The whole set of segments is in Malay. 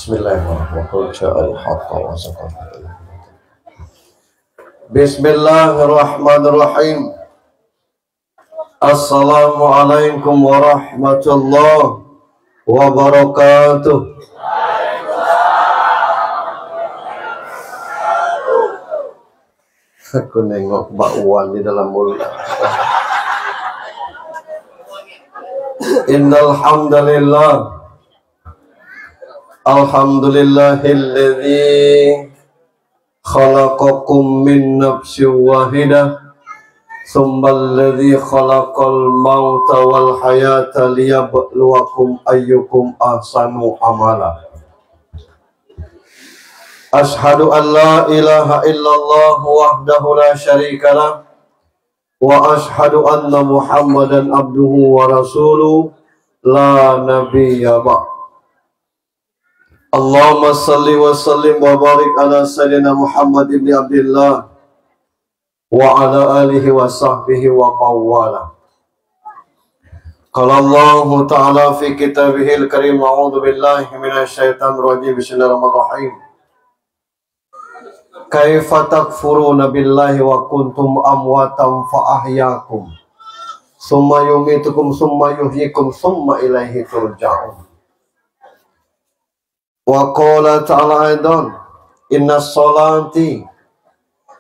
Bismillahirrahmanirrahim. Bismillahirrahmanirrahim. Assalamualaikum warahmatullahi wabarakatuh. Aku nengok bakwan di dalam mulut. Innal hamdalillah. Alhamdulillahilladzi khalaqakum min nafsin wahidah tsummal ladzi khalaqal mauta wal hayata liyabluwakum ayyukum ahsanu amala. Ashhadu an la ilaha illallah wahdahu la syarikalah wa ashhadu anna Muhammadan abduhu wa rasuluh la nabiyya ba'd. Allahumma salli wa sallim wa barik ala sayyidina Muhammad ibn Abdullah wa ala alihi wa sahbihi wa mawala. Qala Allah ta'ala fi kitabihil karim, a'udzu billahi minasyaitonir rajim. Bismillahirrahmanirrahim. Kaifa takfuruna billahi wa kuntum amwatan fa ahyaakum summa yumitukum summa yuhyikum summa ilaihi turja'un. Wa qala ta'ala aidan inna sholati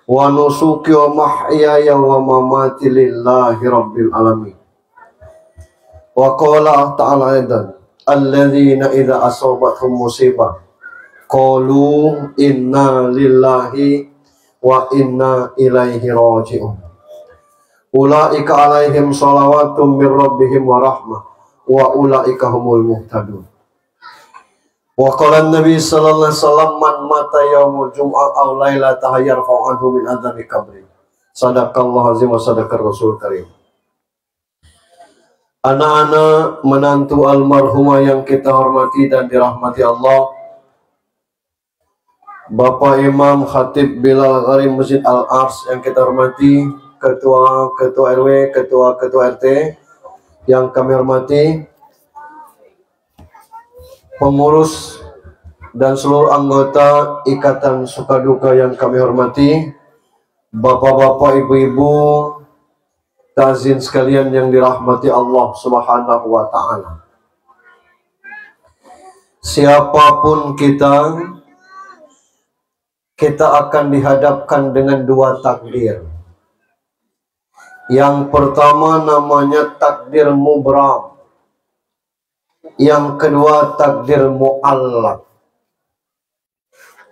wa nusuki wa mahyaya wa mamati lillahi rabbil alamin. Wa qala ta'ala aidan alladzina idza asabathum musibah qalu inna lillahi wa inna ilaihi raji'un. Ulaika alaihim shalawatun min rabbihim wa rahmah wa ulaika humul muhtadun. Wa qala an-nabi sallallahu alaihi wasallam man mata yaumul jum'ah aw lailataha yarfa'u anhu min adzabi qabri. Sadaqallahu azim wa sadaqar rasul karim. Anak-anak menantu almarhumah yang kita hormati dan dirahmati Allah, Bapak Imam Khatib Bilal Gharim Masjid Al-Ars yang kita hormati, Ketua RW, Ketua RT yang kami hormati, pengurus dan seluruh anggota Ikatan Sukaduka yang kami hormati, bapak-bapak, ibu-ibu, tazin sekalian yang dirahmati Allah Subhanahu wa ta'ala. Siapapun kita akan dihadapkan dengan dua takdir. Yang pertama namanya takdir mubram, yang kedua takdir mu'allaq.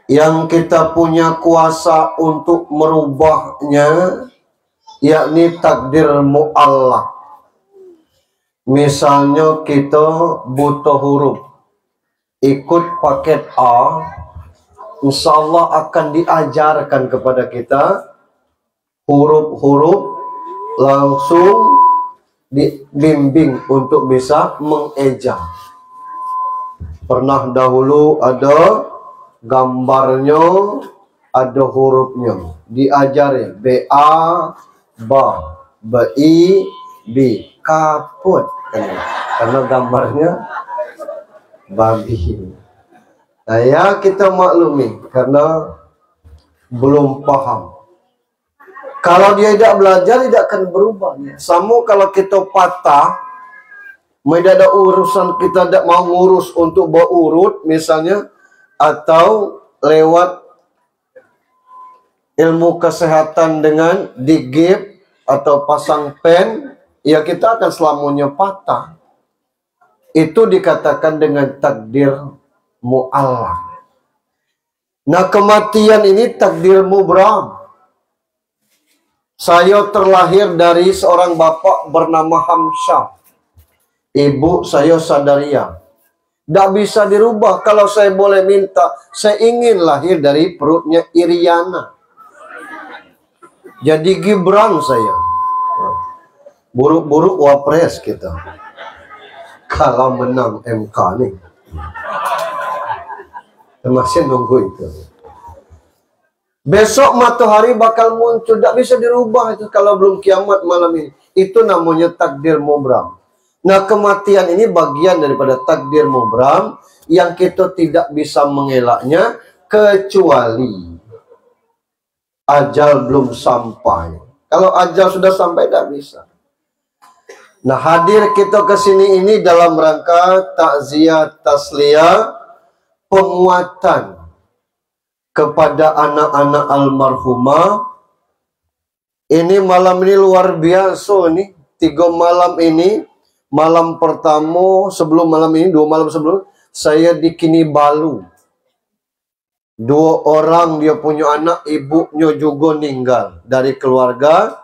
Yang kita punya kuasa untuk merubahnya yakni takdir mu'allaq. Misalnya kita butuh huruf, ikut paket A, insyaallah akan diajarkan kepada kita huruf-huruf, langsung dibimbing untuk bisa mengeja. Pernah dahulu ada gambarnya, ada hurufnya, diajari BA, ba, BI, B, kaput, karena gambarnya babi. Nah ya, kita maklumi karena belum paham. Kalau dia tidak belajar, tidak akan berubah. Sama kalau kita patah, tidak ada urusan, kita tidak mau ngurus untuk berurut misalnya, atau lewat ilmu kesehatan dengan digip atau pasang pen, ya kita akan selamanya patah. Itu dikatakan dengan takdir mu'allaq. Nah, kematian ini takdir mubram. Saya terlahir dari seorang bapak bernama Hamsyah. Ibu saya Sadaria. Tidak bisa dirubah. Kalau saya boleh minta, saya ingin lahir dari perutnya Iriana. Jadi Gibran saya. Buruk-buruk wapres kita. Kalau menang MK nih. Masih nunggu itu. Besok matahari bakal muncul, tidak bisa dirubah itu kalau belum kiamat malam ini. Itu namanya takdir mubram. Nah, kematian ini bagian daripada takdir mubram yang kita tidak bisa mengelaknya kecuali ajal belum sampai. Kalau ajal sudah sampai, tidak bisa. Nah, hadir kita ke sini ini dalam rangka takziah tasliyah, penguatan kepada anak-anak almarhumah. Ini malam ini luar biasa nih. 3 malam ini, malam pertama sebelum malam ini, 2 malam sebelum, saya di Kinabalu. 2 orang dia punya anak, ibunya juga meninggal dari keluarga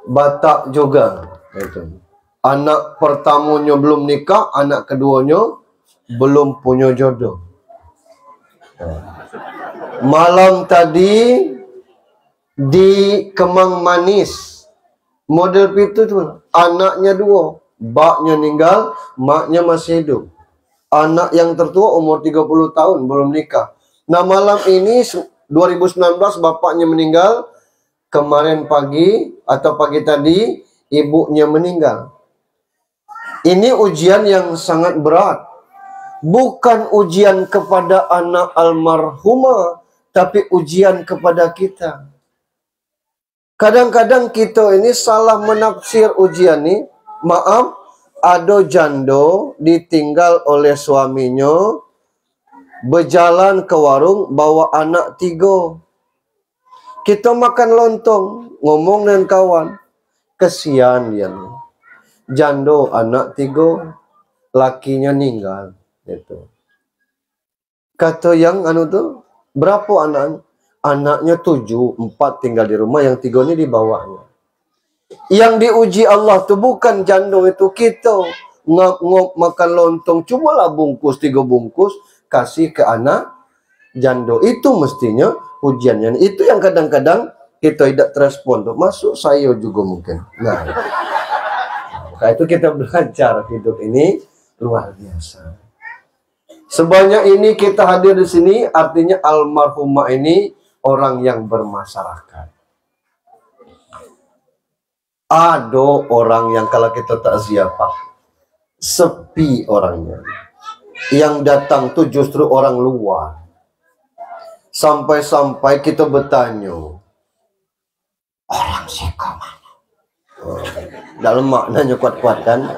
Batak juga. Itu. Anak pertamanya belum nikah, anak keduanya belum punya jodoh. Malam tadi di Kemang Manis, model itu tuh, anaknya 2, baknya meninggal, maknya masih hidup. Anak yang tertua umur 30 tahun belum nikah. Nah, malam ini 2019 bapaknya meninggal. Kemarin pagi atau pagi tadi ibunya meninggal. Ini ujian yang sangat berat. Bukan ujian kepada anak almarhumah, tapi ujian kepada kita. Kadang-kadang kita ini salah menafsir ujian ini. Maaf, ada jando ditinggal oleh suaminya, berjalan ke warung bawa anak 3. Kita makan lontong, ngomong dengan kawan, kesian dia nih. Jando anak 3, lakinya meninggal. Itu. Kata yang tuh, berapa anak? Anaknya 7, 4 tinggal di rumah, yang 3 ini dibawanya. Yang diuji Allah tuh bukan jando itu, kita ngop makan lontong, cumalah bungkus 3 bungkus kasih ke anak jando. Itu mestinya ujiannya. Itu yang kadang-kadang kita tidak terespon tuh. Masuk saya juga mungkin. Nah itu kita belajar hidup ini luar biasa. Sebanyak ini kita hadir di sini, artinya almarhumah ini orang yang bermasyarakat. Ada orang yang kalau kita takziah Pak, sepi orangnya. Yang datang tuh justru orang luar. Sampai-sampai kita bertanya, orang Seko mana? Dalam maknanya kuat-kuat kan?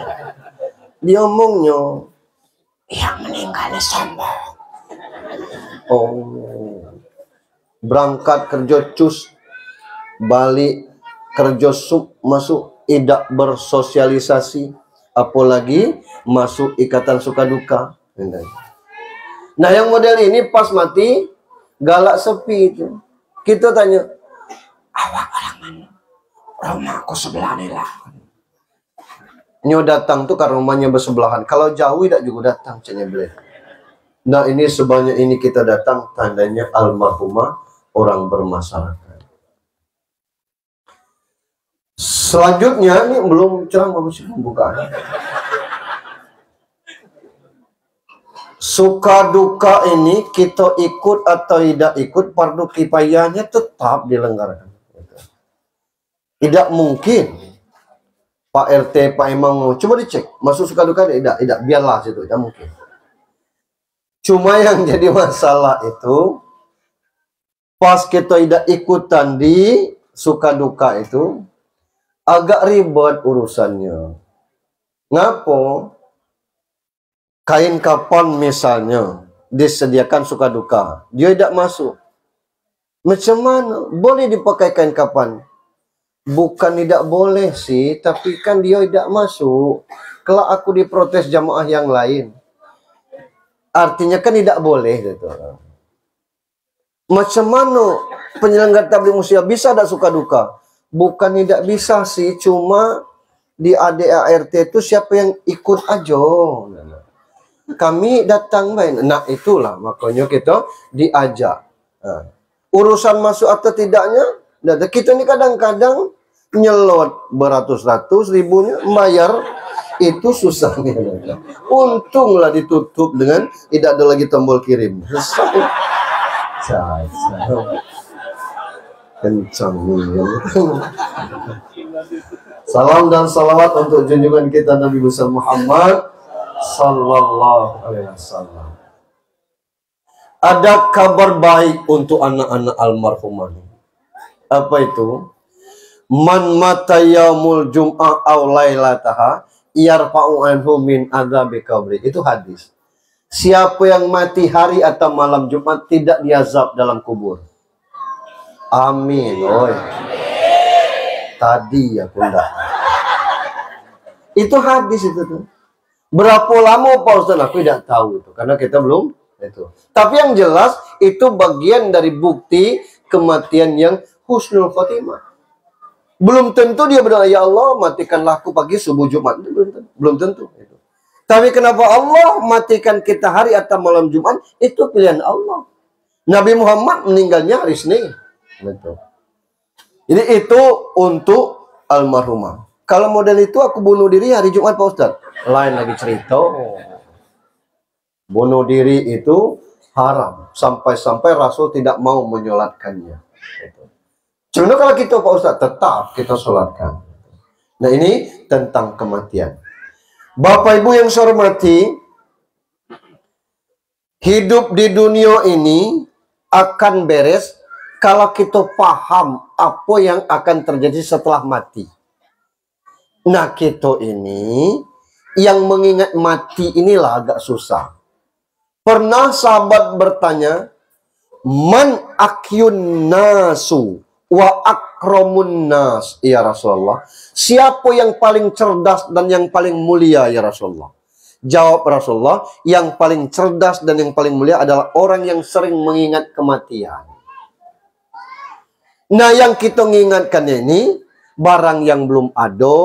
Dia omongnya, yang meninggal sombong. Oh, berangkat kerja cus, balik kerja sub, masuk tidak bersosialisasi, apalagi masuk ikatan suka duka. Nah, yang model ini pas mati galak sepi itu. Kita tanya, awak orang mana? Rumahku sebelah ni lah. Nyo datang tuh karena rumahnya bersebelahan. Kalau jauh tidak juga datang, cenya beliau. Nah, ini sebanyak ini kita datang, tandanya almarhumah orang bermasyarakat. Selanjutnya, ini belum ceramah, masih pembukaan. Suka duka ini kita ikut atau tidak ikut, fardu kifayahnya tetap dilenggarakan. Tidak mungkin Pak RT, Pak Imam, coba dicek masuk suka duka, tidak, biarlah situ, tidak mungkin. Cuma yang jadi masalah itu pas kita tidak ikutan di suka duka itu agak ribet urusannya. Ngapo? Kain kapan misalnya disediakan suka duka, dia tidak masuk. Macam mana? Boleh dipakai kain kapan? Bukan tidak boleh sih, tapi kan dia tidak masuk. Kalau aku diprotes jamaah yang lain, artinya kan tidak boleh gitu. Macam mana penyelenggara tabligh musyiah bisa ada suka duka? Bukan tidak bisa sih, cuma di ADART itu siapa yang ikut aja. Kami datang main. Nah, itulah makanya kita diajak. Nah, urusan masuk atau tidaknya, kita ini kadang-kadang nyelot beratus-ratus ribunya, bayar itu susahnya. Untunglah ditutup dengan tidak ada lagi tombol kirim. Kencang. Salam dan salawat untuk junjungan kita Nabi besar Muhammad sallallahu alaihi wasallam. Ada kabar baik untuk anak-anak almarhumah. Apa itu? Man mata yaumul jum'ah aw lailataha yarfa'u anhu min adzabi qabri. Itu hadis. Siapa yang mati hari atau malam Jumat tidak diazab dalam kubur. Amin. Oi. Tadi ya Bunda. Itu hadis itu tuh. Berapa lama Pak Ustaz? Aku tidak tahu itu karena kita belum itu. Tapi yang jelas itu bagian dari bukti kematian yang husnul khotimah. Belum tentu dia berdoa, ya Allah matikanlah aku pagi subuh Jumat. Belum tentu itu. Tapi kenapa Allah matikan kita hari atau malam Jumat? Itu pilihan Allah. Nabi Muhammad meninggalnya hari Senin. Betul. Jadi itu untuk almarhumah. Kalau model itu aku bunuh diri hari Jumat Pak Ustaz. Lain lagi cerita. Bunuh diri itu haram. Sampai-sampai Rasul tidak mau menyolatkannya. Cuma kalau kita Pak Ustaz tetap kita sholatkan. Nah ini tentang kematian. Bapak Ibu yang saya hormati, hidup di dunia ini akan beres kalau kita paham apa yang akan terjadi setelah mati. Nah kita ini yang mengingat mati inilah agak susah. Pernah sahabat bertanya, man akyun nasu wa akramun nas ya Rasulullah. Siapa yang paling cerdas dan yang paling mulia ya Rasulullah? Jawab Rasulullah, yang paling cerdas dan yang paling mulia adalah orang yang sering mengingat kematian. Nah yang kita mengingatkan ini barang yang belum ada,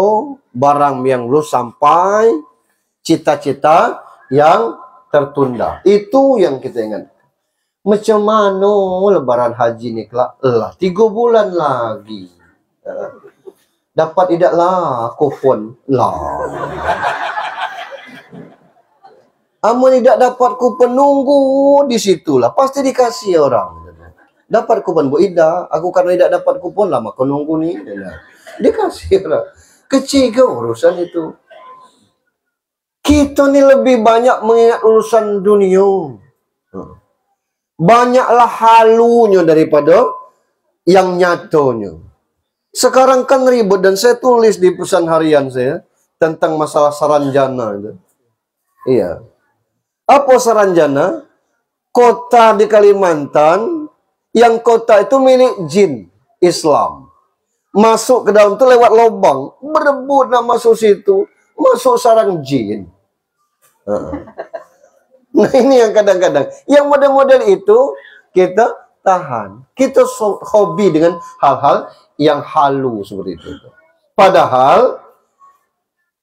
barang yang belum sampai, cita-cita yang tertunda. Itu yang kita ingat. Macam mana lebaran haji ni kelak? 3 bulan lagi. Dapat tidak lah kupon lah. Amun tidak dapat kupon nunggu di situlah. Pasti dikasih orang. Dapat kupon Bu Ida. Aku karena tidak dapat kupon lama kau nunggu nih. Dikasih orang. Kecil ke urusan itu. Kita ni lebih banyak mengingat urusan dunia. Banyaklah halunya daripada yang nyatonya. Sekarang kan ribut dan saya tulis di pesan harian saya tentang masalah saranjana itu. Iya. Apa saranjana? Kota di Kalimantan yang kota itu milik jin Islam. Masuk ke dalam itu lewat lubang, berebut nak masuk situ, masuk sarang jin. Nah ini yang kadang-kadang, yang model-model itu kita tahan. Kita hobi dengan hal-hal yang halu seperti itu. Padahal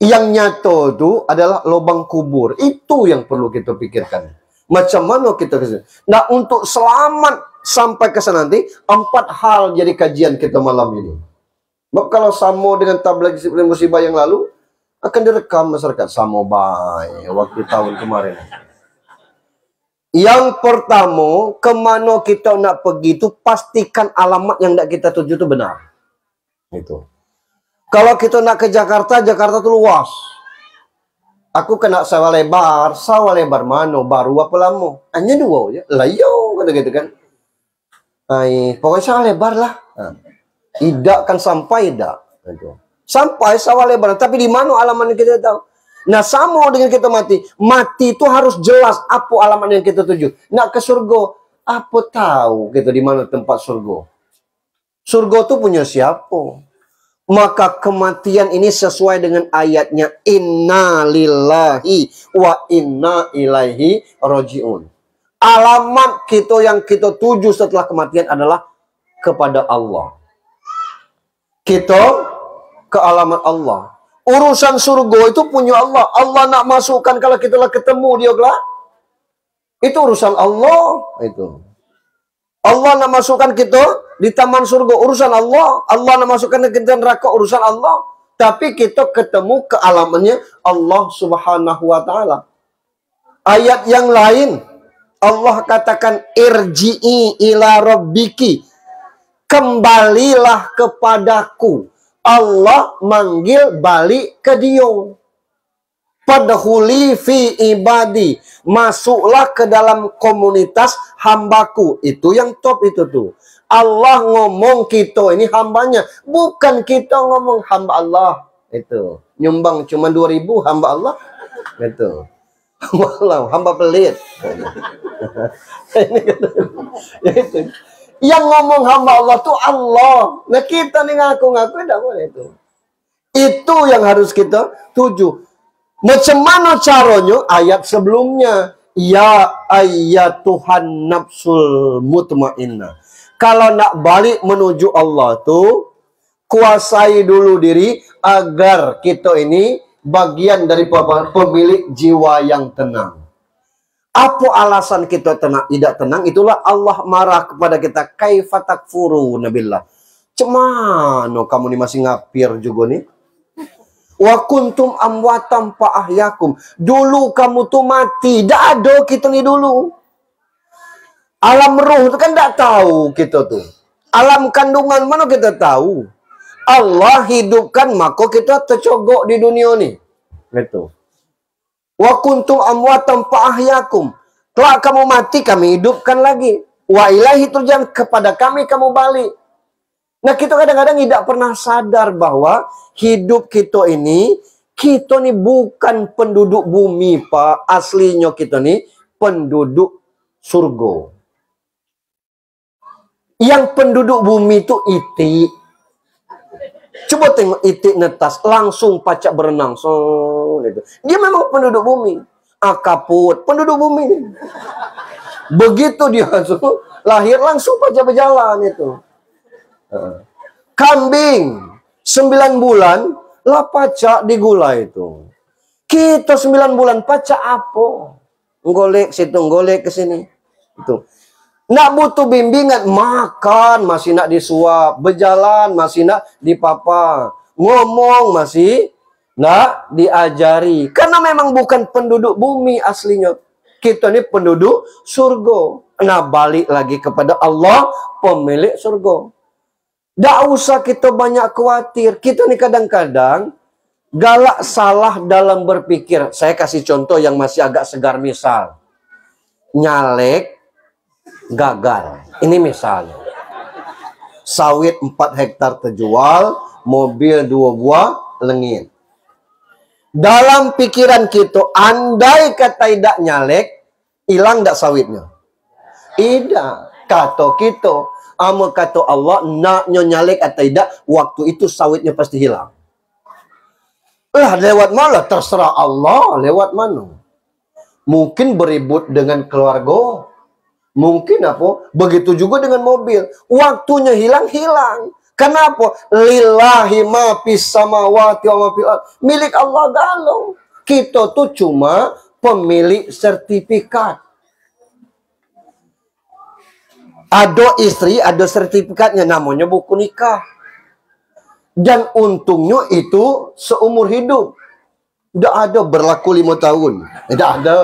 yang nyata itu adalah lubang kubur. Itu yang perlu kita pikirkan. Macam mana kita kesana? Nah untuk selamat sampai ke sana nanti 4 hal jadi kajian kita malam ini. Sebab kalau sama dengan tabligh musibah yang lalu akan direkam masyarakat sama baik waktu tahun kemarin. Yang pertama, kemana kita nak pergi itu pastikan alamat yang nak kita tuju itu benar. Itu. Kalau kita nak ke Jakarta, Jakarta itu luas. Aku kena sawah lebar mana? Baru apa lama? Hanya 2 ya. Layo kata gitu kan. Pokoknya sawah lebar lah. Tidak kan sampai tidak. Sampai sawah lebar, tapi di mana alamatnya kita tahu. Nah sama dengan kita mati. Mati itu harus jelas apa alamat yang kita tuju. Nak ke surga, apa tahu kita di mana tempat surga. Surga itu punya siapa? Maka kematian ini sesuai dengan ayatnya inna lillahi wa inna ilaihi roji'un. Alamat kita yang kita tuju setelah kematian adalah kepada Allah. Kita ke alamat Allah. Urusan surga itu punya Allah. Allah nak masukkan kalau kita lah ketemu dia kelak. Itu urusan Allah. Itu. Allah nak masukkan kita di taman surga. Urusan Allah. Allah nak masukkan kita neraka. Urusan Allah. Tapi kita ketemu ke alamatnya Allah subhanahu wa ta'ala. Ayat yang lain. Allah katakan irji'i ila rabbiki. Kembalilah kepadaku. Allah manggil balik ke dia. Padkhuli fi ibadi, masuklah ke dalam komunitas hambaku. Itu yang top itu tuh. Allah ngomong kita ini hambanya, bukan kita ngomong hamba Allah. Itu nyumbang cuma 2.000 hamba Allah. Itu hamba Allah, hamba pelit. Itu. Yang ngomong hamba Allah tuh Allah. Nah kita nih ngaku-ngaku tidak boleh itu. Itu yang harus kita tuju. Macam mana caranya? Ayat sebelumnya. Ya ayyatuhan nafsul mutmainnah. Kalau nak balik menuju Allah tuh, kuasai dulu diri agar kita ini bagian dari pemilik jiwa yang tenang. Apa alasan kita tenang, tidak tenang? Itulah Allah marah kepada kita. Kaifa takfuru nabillah. Cemano kamu ini masih ngapir juga nih? Wa kuntum amwatam fa ahyakum. Dulu kamu tuh mati. Tidak ada kita nih dulu. Alam ruh itu kan tidak tahu kita tuh. Alam kandungan mana kita tahu. Allah hidupkan maka kita tercogok di dunia nih. Gitu. Wa kuntum amwatam fa ahyakum. Kelak kamu mati kami hidupkan lagi. Wa ilaihi turja'un, kepada kami kamu balik. Nah kita kadang-kadang tidak pernah sadar bahwa hidup kita ini bukan penduduk bumi Pak. Aslinya kita nih penduduk surga. Yang penduduk bumi itu itik. Coba tengok itik netas langsung pacak berenang. So, gitu. Dia memang penduduk bumi. Kaput penduduk bumi. Begitu dia lahir langsung pacak berjalan itu. Kambing 9 bulan lah pacak digulai itu. Kita 9 bulan pacak apa? Golek situ, golek ke sini. Itu. Nak butuh bimbingan, makan masih nak disuap, berjalan masih nak dipapa, ngomong masih nak diajari. Karena memang bukan penduduk bumi aslinya. Kita ini penduduk surga. Nah balik lagi kepada Allah, pemilik surga. Tak usah kita banyak khawatir. Kita ni kadang-kadang galak salah dalam berpikir. Saya kasih contoh yang masih agak segar misal. Nyalek gagal. Ini misalnya. Sawit 4 hektar terjual, mobil 2 buah lengit. Dalam pikiran kita, andai kata tidak nyalek, hilang tak sawitnya? Tidak. Kata kita. Ama kata Allah, naknya nyalek atau tidak, waktu itu sawitnya pasti hilang. Lewat mana? Terserah Allah, lewat mana? Mungkin beribut dengan keluarga. Mungkin apa? Begitu juga dengan mobil. Waktunya hilang. Kenapa? Lillahi ma fis samawati wa ma fil ardh. Milik Allah galau. Kita tuh cuma pemilik sertifikat. Ada istri, ada sertifikatnya, namanya buku nikah. Dan untungnya itu seumur hidup. Tidak ada berlaku 5 tahun. Tidak ada.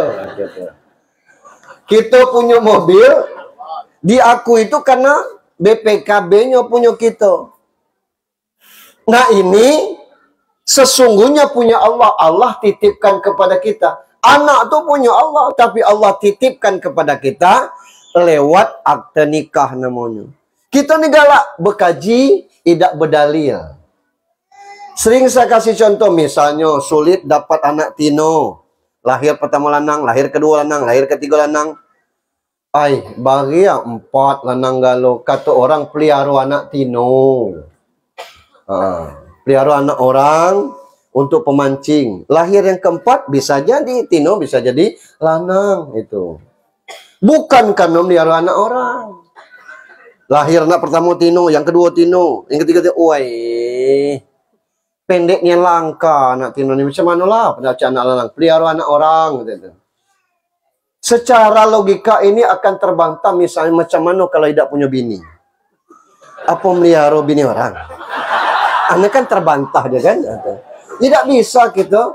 Kita punya mobil, diakui itu karena BPKB-nya punya kita. Nah ini sesungguhnya punya Allah. Allah titipkan kepada kita. Anak tuh punya Allah, tapi Allah titipkan kepada kita lewat akte nikah namanya. Kita ni galak berkaji, tidak berdalil. Sering saya kasih contoh, misalnya sulit dapat anak tino. Lahir pertama lanang, lahir kedua lanang, lahir ketiga lanang. Bagi yang 4 lanang galau. Kata orang pelihara anak tino. Pelihara anak orang untuk pemancing. Lahir yang keempat bisa jadi tino, bisa jadi lanang itu. Bukan karena melihara anak orang. Lahir anak pertama tino, yang kedua tino, yang ketiga tino. Pendeknya langka anak tino ini. Macam mana lah pada anak lanang. Pelihara anak orang. Gitu. Secara logika ini akan terbantah. Misalnya macam mana kalau tidak punya bini. Apa melihara bini orang? Anak kan terbantah dia kan. Tidak bisa kita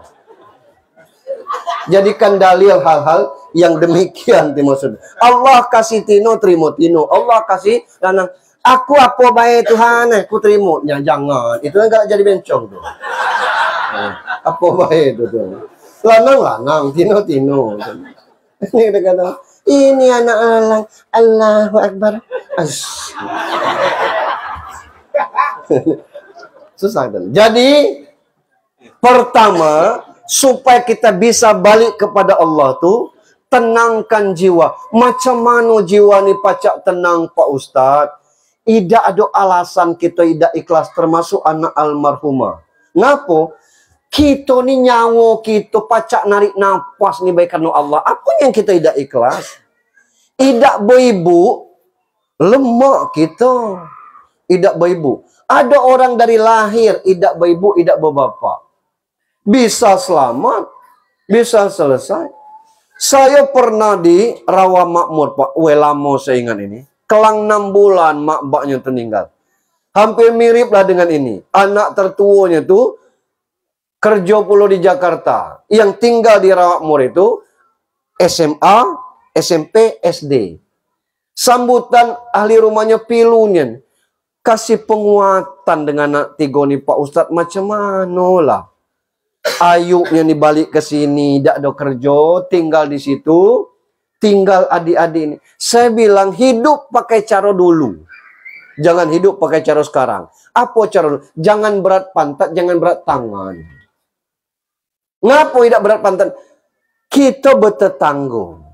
jadikan dalil hal-hal yang demikian maksud. Allah kasih tino, terima tino. Allah kasih lanang. Aku apa baik Tuhan, aku terima. Ya, jangan. Itu enggak jadi bencong tuh. Apa baik itu tuh. Lanang-lanang, tino-tino. Ini dia kata, ini anak alang. Allahu Akbar. Susah kan? Jadi pertama, supaya kita bisa balik kepada Allah tuh, tenangkan jiwa. Macam mana jiwa ni pacak tenang Pak Ustadz? Tidak ada alasan kita tidak ikhlas, termasuk anak almarhumah. Ngapa? Kita ni nyawa kita pacak narik nafas ni baik karena Allah. Apa yang kita tidak ikhlas? Tidak beribu, lemak kita. Tidak beribu. Ada orang dari lahir tidak beribu, tidak berbapak. Bisa selamat, bisa selesai. Saya pernah di Rawa Makmur, Pak. Lama saya ingat ini. Kelang 6 bulan mak baknya tertinggal. Hampir mirip lah dengan ini. Anak tertuanya tuh kerja pula di Jakarta. Yang tinggal di Rawa Makmur itu SMA, SMP, SD. Sambutan ahli rumahnya pilunya. Kasih penguatan dengan anak tiga ni Pak Ustadz. Macam mana lah. Ayuknya nih balik ke sini, tidak ada kerja, tinggal di situ, tinggal adik-adik ini. Saya bilang hidup pakai cara dulu, jangan hidup pakai cara sekarang. Apa cara dulu? Jangan berat pantat, jangan berat tangan. Ngapa tidak berat pantat? Kita bertetangga.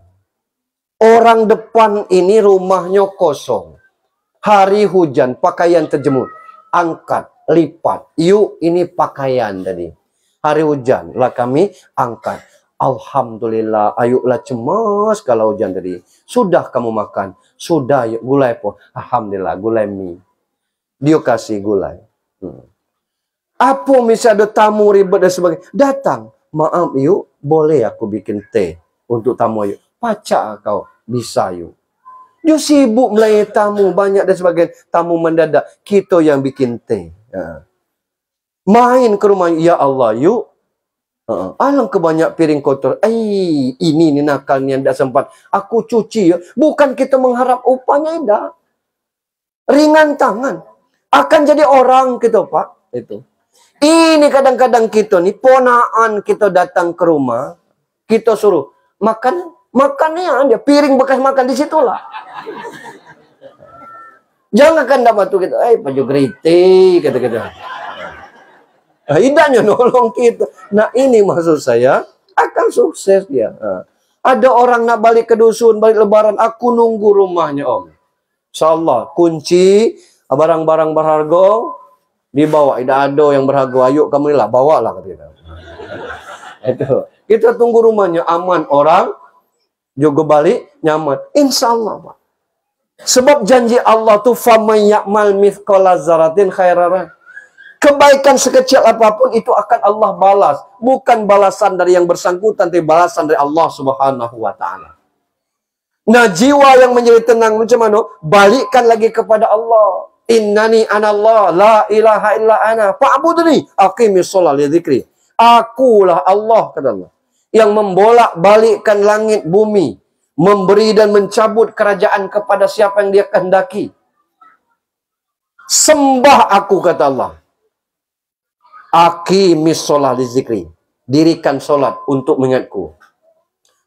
Orang depan ini rumahnya kosong, hari hujan, pakaian terjemur, angkat, lipat. Yuk, ini pakaian tadi. Hari hujan lah kami angkat. Alhamdulillah, ayuklah cemas kalau hujan tadi. Sudah kamu makan? Sudah, yuk. Gulai po. Alhamdulillah, gulai mie. Dia kasih gulai. Apa misalnya ada tamu ribet dan sebagainya? Datang. Maaf yuk, boleh aku bikin teh untuk tamu yuk. Pacak kau, bisa yuk. Dia sibuk melayani tamu, banyak dan sebagainya. Tamu mendadak, kita yang bikin teh. Main ke rumah, ya Allah, yuk. Alangkah banyak piring kotor. Ini nakalnya tidak sempat. Aku cuci ya. Bukan kita mengharap upahnya, tidak. Ringan tangan. Akan jadi orang kita, Pak. Itu. Ini kadang-kadang kita nih, ponaan kita datang ke rumah. Kita suruh, makan. Makannya dia. Piring bekas makan di situlah. Jangan kan tidak batu kita. Baju geriti, kata-kata. Hidahnya nolong kita. Nah ini maksud saya akan sukses ya. Ada orang nak balik ke dusun, balik lebaran, aku nunggu rumahnya om. Insyaallah kunci barang-barang berharga dibawa. Tidak ada yang berharga, ayo kamu lah bawalah kata kita. Itu kita tunggu rumahnya aman, orang juga balik nyaman. Insyaallah Pak. Sebab janji Allah tuh faman ya'mal mithqala dzarratin khairan. Kebaikan sekecil apapun itu akan Allah balas. Bukan balasan dari yang bersangkutan, tapi balasan dari Allah Subhanahu wa ta'ala. Nah, jiwa yang menjadi tenang macam mana? Balikkan lagi kepada Allah. Innani anallah, la ilaha illa ana, fa'budni, aqimis shalah li dzikri. Akulah Allah, kata Allah, yang membolak-balikkan langit bumi, memberi dan mencabut kerajaan kepada siapa yang dia kehendaki. Sembah aku, kata Allah. Aqimis shalah li dzikri. Dirikan solat untuk mengingatku.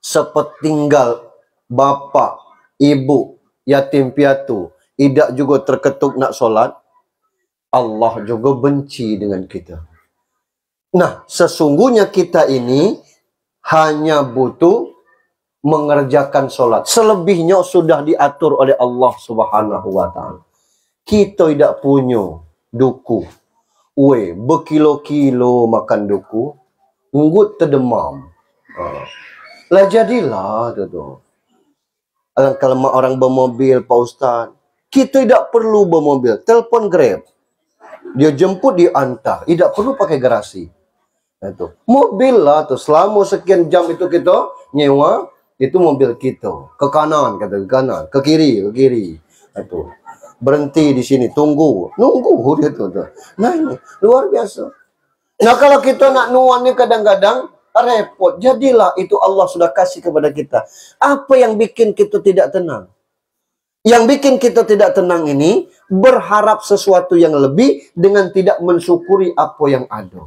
Sepertinggal bapak, ibu, yatim piatu, tidak juga terketuk nak solat, Allah juga benci dengan kita. Nah, sesungguhnya kita ini hanya butuh mengerjakan solat. Selebihnya sudah diatur oleh Allah Subhanahu wa ta'ala. Kita tidak punya duku. Berkilo-kilo makan duku, nggut terdemam. Lah jadilah tu. Kalau orang bermobil, Pak Ustaz, kita tidak perlu bermobil, telpon Grab. Dia jemput, dia hantar. Tidak perlu pakai garasi. Itu. Mobil lah tu, selama sekian jam itu kita nyewa, itu mobil kita. Ke kanan, kata ke kanan, ke kiri, ke kiri. Itu. Berhenti di sini, nunggu dia tu. Nah ini luar biasa. Nah kalau kita nak nuan ni kadang-kadang repot. Jadilah itu Allah sudah kasih kepada kita. Apa yang bikin kita tidak tenang? Yang bikin kita tidak tenang ini berharap sesuatu yang lebih dengan tidak mensyukuri apa yang ada.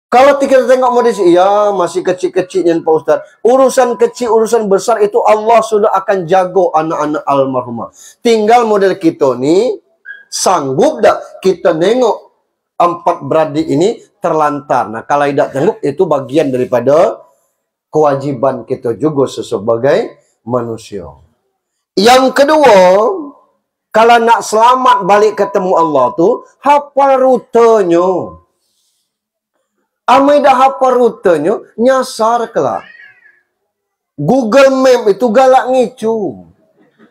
Kalau kita tengok modis, ya masih kecil-kecilnya Pak Ustaz. Urusan kecil, urusan besar itu Allah sudah akan jago anak-anak almarhumah. Tinggal model kita nih, sanggup dah kita nengok 4 beradik ini terlantar. Nah, kalau tidak sanggup, itu bagian daripada kewajiban kita juga sebagai manusia. Yang kedua, kalau nak selamat balik ketemu Allah tu, hafal rutenya. Amai dah hafal rutenya, nyasar kelak. Google Map itu galak ngicu.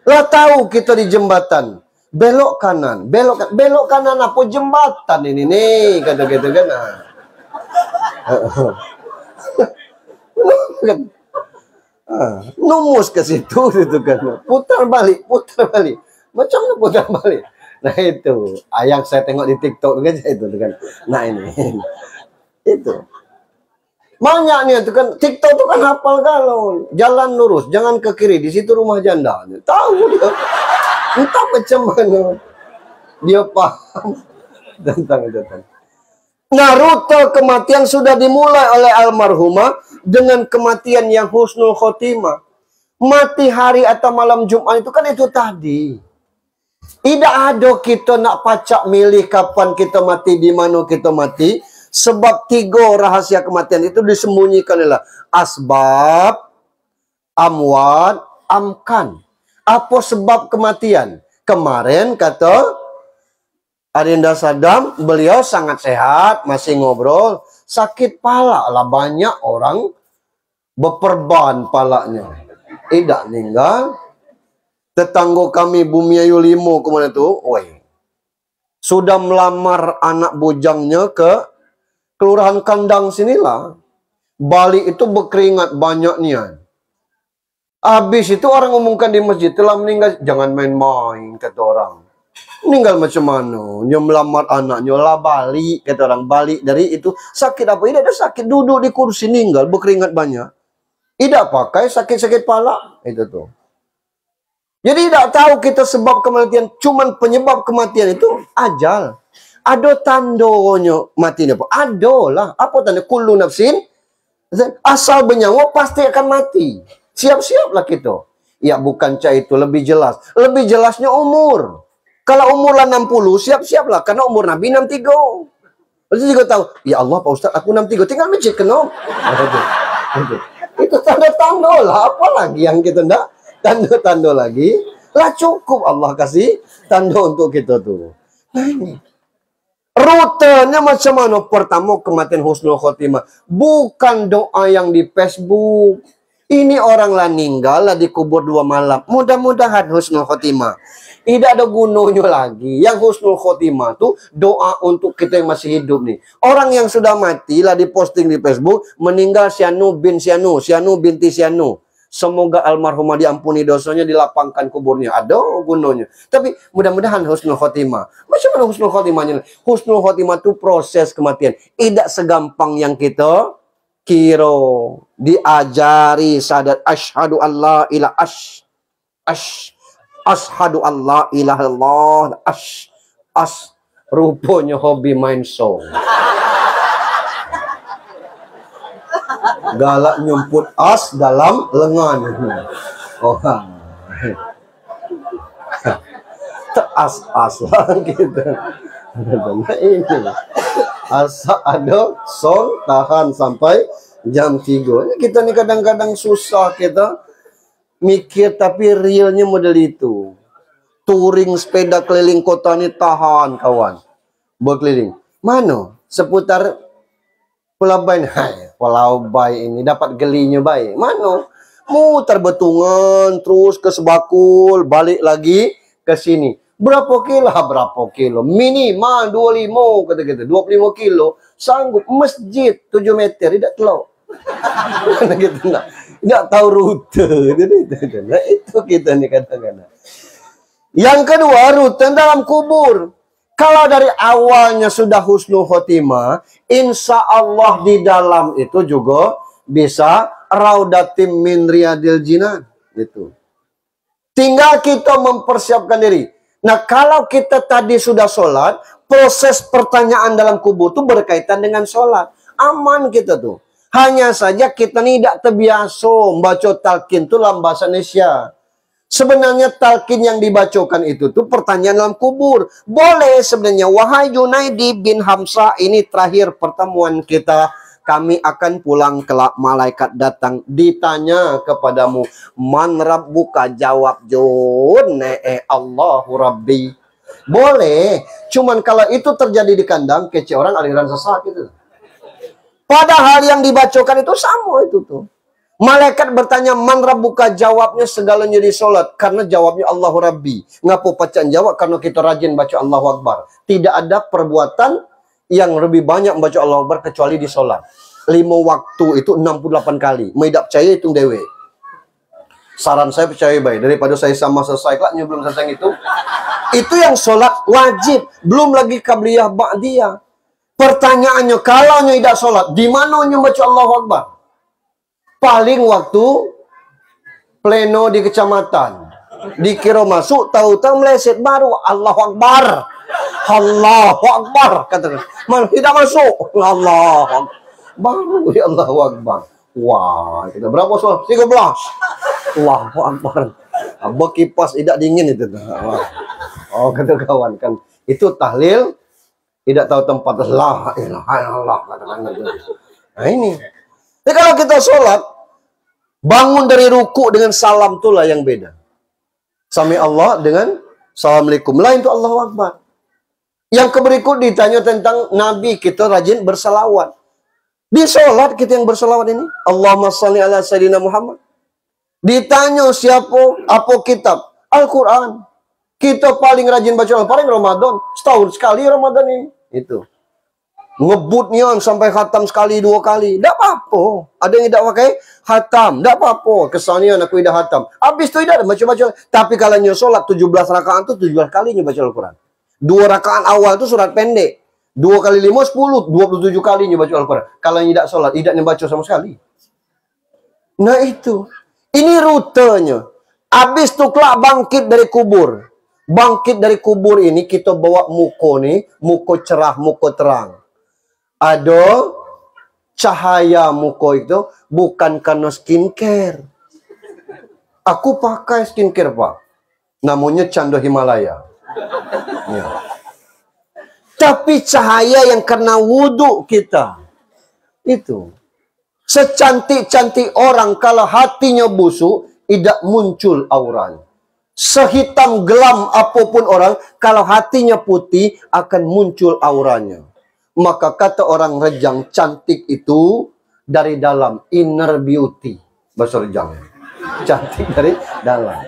Lah tahu kita di jembatan, belok kanan, belok kanan apa jembatan ini nih, kata-kata kan. Numus ke situ gitu kan. Putar balik. Macam mana putar balik? Nah itu, yang saya tengok di TikTok kan itu kan. Nah ini. Itu. Banyak nih itu kan, TikTok itu kan hafal kalau jalan lurus, jangan ke kiri, di situ rumah janda. Tahu dia. Entah macam mana dia paham tentang itu. Nah, rute kematian sudah dimulai oleh almarhumah dengan kematian yang husnul khotimah. Mati hari atau malam Jumat itu kan itu tadi. Tidak ada kita nak pacak milih kapan kita mati, di mana kita mati. Sebab 3 rahasia kematian itu disembunyikan adalah asbab, amwat, amkan. Apa sebab kematian? Kemarin kata Adinda Saddam, beliau sangat sehat, masih ngobrol. Sakit pala lah, banyak orang berperban palanya. Tidak meninggal. Tetangga kami Bumi Ayu 5 kemana tu? Sudah melamar anak bujangnya ke Kelurahan Kandang sinilah. Balik itu berkeringat banyaknya. Habis itu orang umumkan di masjid telah meninggal. Jangan main-main, kata orang. Meninggal macam mana? Dia melamar anaknya lah balik, kata orang. Balik dari itu. Sakit apa? Tidak ada sakit. Duduk di kursi meninggal, berkeringat banyak. Tidak pakai sakit-sakit pala. Itu tuh. Jadi tidak tahu kita sebab kematian. Cuman penyebab kematian itu ajal. Ada tandanya mati apa? Ada lah. Apa tanda? Kullu nafsin. Asal bernyawa pasti akan mati. Siap-siaplah kita. Ya bukan cah itu. Lebih jelas. Lebih jelasnya umur. Kalau umur lah 60, siap-siaplah. Karena umur Nabi 63. Lalu juga tahu. Ya Allah Pak Ustaz, aku 63. Tinggal masjid kena. Itu tanda-tanda lah. Apa lagi yang kita tidak? Tanda-tanda lagi. Lah cukup Allah kasih tanda untuk kita tuh. Nah ini. Rutenya macam mana? Pertama, kematian husnul khotimah. Bukan doa yang di Facebook. Ini orang lah meninggal, lah dikubur 2 malam. Mudah-mudahan husnul khotimah. Tidak ada gunanya lagi. Yang husnul khotimah itu doa untuk kita yang masih hidup nih. Orang yang sudah mati lah diposting di Facebook. Meninggal Sianu bin Sianu. Sianu binti Sianu. Semoga almarhumah diampuni dosanya, dilapangkan kuburnya. Ada gunanya. Tapi mudah-mudahan husnul khotimah. Macam mana husnul khotimahnya? Husnul khotimah itu proses kematian. Tidak segampang yang kita kira. Diajari sadat asyhadu alla ilaha ashhadu alla ilaha illallah rupanya hobi main song. Galak nyumput as dalam lengan. Oh, as lah gitu. Nah ini asa ada song tahan sampai jam 3. Kita nih kadang-kadang susah kita mikir, tapi realnya model itu. Touring sepeda keliling kota ini tahan kawan. Berkeliling. Mana? Seputar Pulau Bay. Pulau Bay ini dapat gelinya baik. Mana? Mutar betungan terus ke Sebakul, balik lagi ke sini. Berapa kilo? Berapa kilo? Minimal 25 kata-kata. 25 kilo sanggup. Masjid 7 meter tidak telok. Gitu nah. Tidak tahu rute. Nah, itu kita nih kadang-kadang. Yang kedua, rute dalam kubur. Kalau dari awalnya sudah husnul khotimah, insya Allah di dalam itu juga bisa raudatim min riyadil jinan. Gitu. Tinggal kita mempersiapkan diri. Nah, kalau kita tadi sudah sholat, proses pertanyaan dalam kubur itu berkaitan dengan sholat. Aman kita tuh. Hanya saja kita tidak terbiasa membaca talqin itu dalam bahasa Indonesia. Sebenarnya talqin yang dibacakan itu tuh pertanyaan dalam kubur. Boleh sebenarnya. Wahai Junaidi bin Hamzah, ini terakhir pertemuan kita. Kami akan pulang kelak, malaikat datang ditanya kepadamu, man rabbuka, jawab Jun, Allahu Rabbi. Boleh, cuman kalau itu terjadi di kandang, kece orang aliran sesat gitu. Padahal yang dibacakan itu sama itu tuh. Malaikat bertanya, man rabbuka, jawabnya segalanya di sholat. Karena jawabnya Allahu Rabbi. Ngapu pacaan jawab karena kita rajin baca Allahu Akbar. Tidak ada perbuatan yang lebih banyak membaca Allahu Akbar kecuali di sholat. 5 waktu itu 68 kali. Tidak percaya itu dewe. Saran saya percaya baik. Daripada saya sama selesai kelaknya belum selesai itu. Itu yang sholat wajib. Belum lagi qabliyah ba'diyah. Pertanyaannya, kalau tidak sholat, di mana baca Allahu Akbar? Paling waktu pleno di kecamatan. Dikira masuk, tahu-tahu meleset baru Allahu Akbar. Allahu Akbar, katakan. Tidak masuk. Allahu Akbar. Baru ya Allahu Akbar. Wah, kita berapa sholat? 13. Allahu Akbar. Abah kipas tidak dingin itu. Oh, kata kawan kan. Itu tahlil, tidak tahu tempat. La ilaha illallah, katakan gitu. Nah ini. Jadi kalau kita sholat, bangun dari ruku dengan salam itulah yang beda. Sami Allah dengan Assalamualaikum. Lain itu Allahu Akbar. Yang berikut ditanya tentang Nabi, kita rajin bersalawat. Di sholat kita yang bersalawat ini. Allahumma sholli ala Sayyidina Muhammad. Ditanya siapa, apa kitab? Al-Quran. Kita paling rajin baca Al-Quran paling Ramadan. Setahun sekali Ramadan ini. Itu. Ngebutnya sampai khatam sekali, 2 kali. Tidak apa-apa. Ada yang tidak pakai khatam. Tidak apa-apa. Kesannya aku tidak khatam. Habis itu tidak baca-baca. Tapi kalau sholat 17 rakaat itu 17 kali baca Al-Quran. 2 rakaat awal itu surat pendek. 2 kali 5, 10. 27 kali baca Al-Quran. Kalau tidak sholat, tidak baca sama sekali. Nah itu. Ini rutenya. Habis itu kelak bangkit dari kubur. Bangkit dari kubur ini kita bawa muka nih. Muka cerah, muka terang. Ada cahaya muka itu bukan karena skincare. Aku pakai skincare, Pak. Namanya Canda Himalaya. Ya. Tapi cahaya yang karena wudhu kita. Itu. Secantik-cantik orang kalau hatinya busuk, tidak muncul auranya. Sehitam gelam apapun orang, kalau hatinya putih, akan muncul auranya. Maka kata orang Rejang, cantik itu dari dalam, inner beauty. Bahasa Rejang. Cantik dari dalam.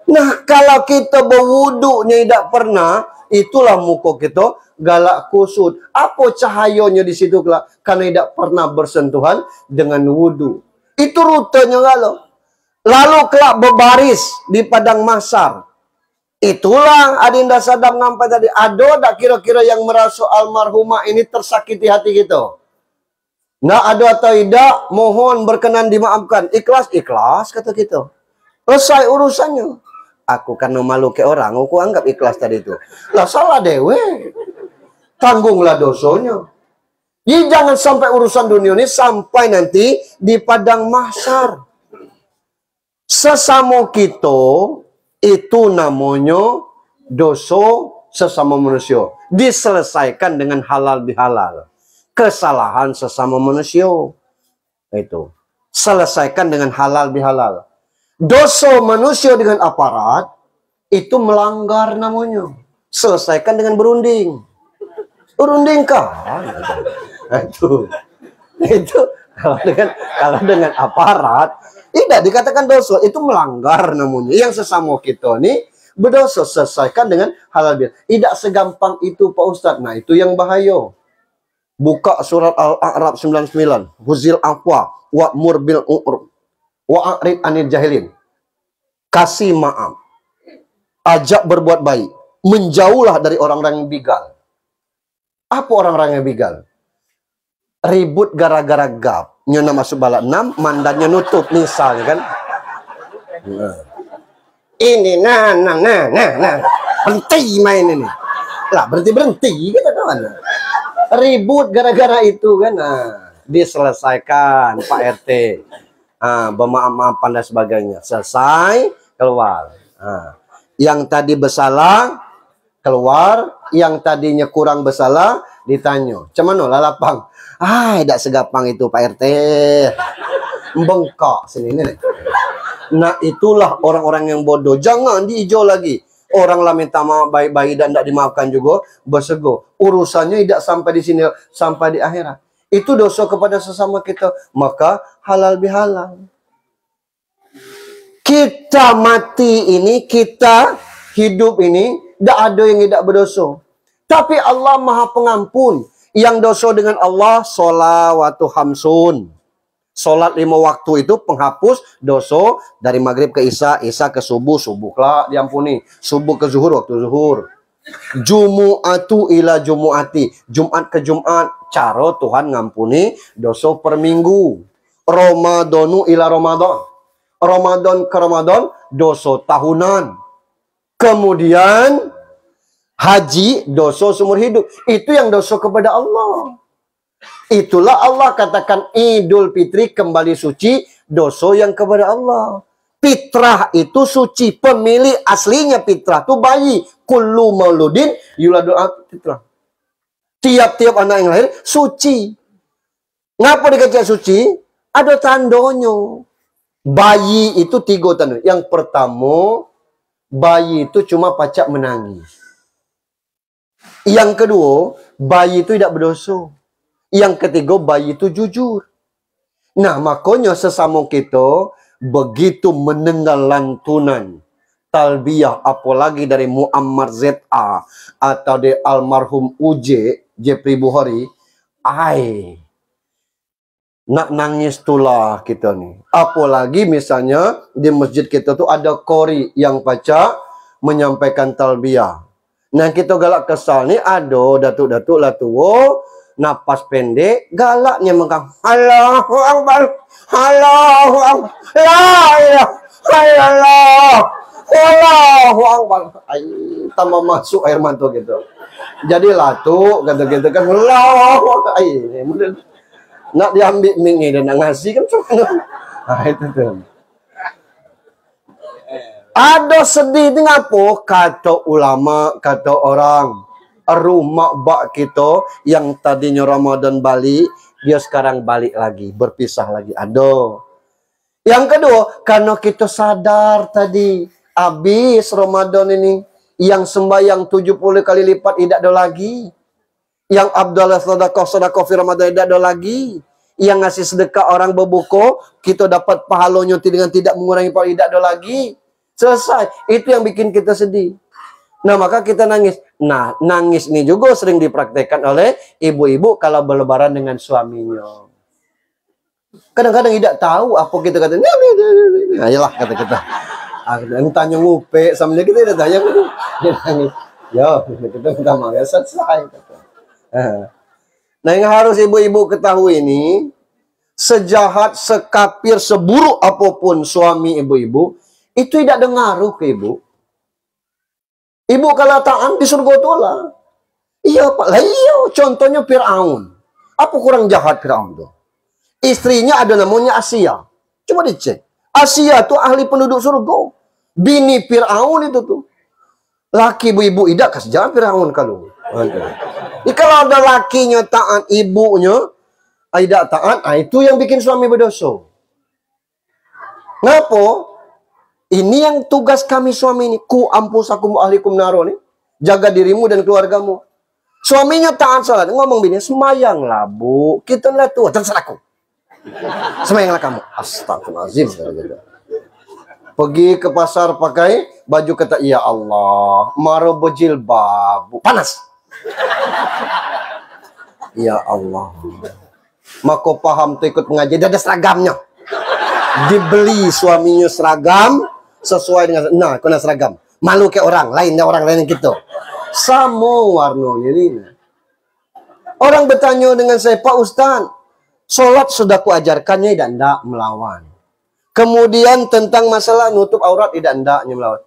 Nah, kalau kita berwuduknya tidak pernah, itulah muka kita galak kusut. Apa cahayanya di situ kelak? Karena tidak pernah bersentuhan dengan wudhu. Itu rutenya kalau. Lalu kelak berbaris di padang mahsyar. Itulah Adinda Sadam ngampai tadi. Ada tak kira-kira yang merasa almarhumah ini tersakiti hati kita? Nggak ada atau tidak, mohon berkenan dimaafkan. Ikhlas, ikhlas kata kita. Selesai urusannya. Aku karena malu ke orang, aku anggap ikhlas tadi itu. Lah salah dewe. Tanggunglah dosanya. Jadi jangan sampai urusan dunia ini sampai nanti di padang mahsyar. Sesama kita itu namanya dosa sesama manusia. Diselesaikan dengan halal bihalal. Kesalahan sesama manusia. Itu. Selesaikan dengan halal bihalal. Dosa manusia dengan aparat itu melanggar namanya. Selesaikan dengan berunding. Berunding kah? Itu kalau dengan aparat tidak dikatakan dosa, itu melanggar namanya. Yang sesama kita ini berdosa, selesaikan dengan halal bihalal. Tidak segampang itu Pak Ustadz. Nah itu yang bahaya. Buka surat Al-A'raf 99. Huzil afwa wa'mur bil urf wa'rid anil jahilin. Kasih maaf. Ajak berbuat baik. Menjauhlah dari orang-orang yang bigal. Apa orang-orang yang bigal? Ribut gara-gara gap. Nyona masuk balak 6, mandannya nutup misalnya kan. Nah. Ini nah. Berhenti main ini. Lah berhenti kita kawan. Ribut gara-gara itu kan. Nah, diselesaikan Pak RT. Bermaaf-maafan dan sebagainya. Selesai, keluar. Yang tadi bersalah keluar, yang tadinya kurang bersalah ditanya. Cuman lalapang. Tidak segapang itu Pak RT. Bengkak sini nih. Nah, itulah orang-orang yang bodoh. Jangan diijo lagi. Orang lah minta maaf baik-baik dan tidak dimaafkan juga bersego. Urusannya tidak sampai di sini, sampai di akhirat. Itu dosa kepada sesama kita, maka halal bihalal. Kita mati ini, kita hidup ini, tidak ada yang tidak berdosa. Tapi Allah Maha Pengampun. Yang dosa dengan Allah, sholawatu hamsun. Sholat 5 waktu itu penghapus dosa dari maghrib ke isya, isya ke subuh, subuhlah diampuni. Subuh ke zuhur, waktu zuhur. Jumu'atu ila jumu'ati. Jumat ke Jumat, cara Tuhan ngampuni dosa per minggu. Ramadanu ila Ramadan. Ramadan ke Ramadan, dosa tahunan. Kemudian haji, dosa seumur hidup. Itu yang dosa kepada Allah. Itulah Allah katakan Idul Fitri kembali suci, dosa yang kepada Allah. Fitrah itu suci, pemilik aslinya fitrah itu bayi. Kullu mauludin yuladu fitrah. Tiap-tiap anak yang lahir suci. Ngapa dikatakan suci? Ada tandanya. Bayi itu 3 tanda. Yang pertama, bayi itu cuma pacak menangis. Yang kedua, bayi itu tidak berdosa. Yang ketiga, bayi itu jujur. Nah, makanya sesama kita begitu mendengar lantunan talbiyah, apalagi dari Muammar ZA atau dari almarhum UJ Jepri Buhari, nak nangis tulah kita nih. Apalagi misalnya di masjid kita tuh ada qori yang baca menyampaikan talbiyah. Nah, kita galak kesal nih, ada datuk-datuk lah tuh, napas pendek, galaknya mengkang. Allahu Akbar, Allahu Akbar, la ilaha illallah, Allahu Akbar. Tambah masuk air mata gitu. Jadi latu kata-kata kan, Allahu Akbar. Nak diambil ming ni dan nak ngasih kan itu tuh. Ada sedih dengan apa? Kata ulama, kata orang, rumah bak kita yang tadinya Ramadan balik, dia sekarang balik lagi, berpisah lagi. Ada. Yang kedua, karena kita sadar tadi, habis Ramadan ini, yang sembahyang 70 kali lipat tidak ada lagi. Yang Abdullah sedekah fi Ramadan tidak ada lagi. Yang ngasih sedekah orang berbuka, kita dapat pahalanya dengan tidak mengurangi pahala, tidak ada lagi. Selesai. Itu yang bikin kita sedih. Nah, maka kita nangis. Nah, nangis ini juga sering dipraktekkan oleh ibu-ibu kalau berlebaran dengan suaminya. Kadang-kadang tidak tahu apa kita kata. Ayolah kata kita. Tanya ngupe sama dia, kita tidak tanya. Dia nangis. Ya, kita minta maaf, selesai. Nah, yang harus ibu-ibu ketahui ini, sejahat, sekapir, seburuk apapun suami ibu-ibu, itu tidak ada ngaruh ke ibu. Ibu kalau taat di surga itu lah. Iya Pak, lah iya. Contohnya Fir'aun. Apa kurang jahat Fir'aun tuh? Istrinya ada namanya Asia. Coba dicek. Asia tuh ahli penduduk surga. Bini Fir'aun itu tuh. Laki ibu-ibu tidak kasih jalan Fir'aun kalau. Kalau ada lakinya taat, ibunya tidak taat, itu yang bikin suami berdosa. Ngapa? Ini yang tugas kami suami ini. Ku ampusakum ahlikum naro nih. Jaga dirimu dan keluargamu. Suaminya taat salat. Ngomong bini, semayanglah bu. Kita lihat tuh, terserah aku. Semayanglah kamu. Astagfirullahaladzim. Pergi ke pasar pakai baju kata, ya Allah, maro berjilbab. Panas. Ya Allah. Maka paham tuh ikut mengaji. Dia ada seragamnya. Dibeli suaminya seragam sesuai dengan, nah kena seragam malu kayak orang lain gitu sama warnanya ini. Orang bertanya dengan saya, Pak Ustaz, sholat sudah kuajarkannya dan tidak melawan, Kemudian tentang masalah nutup aurat tidak hendaknya melawan.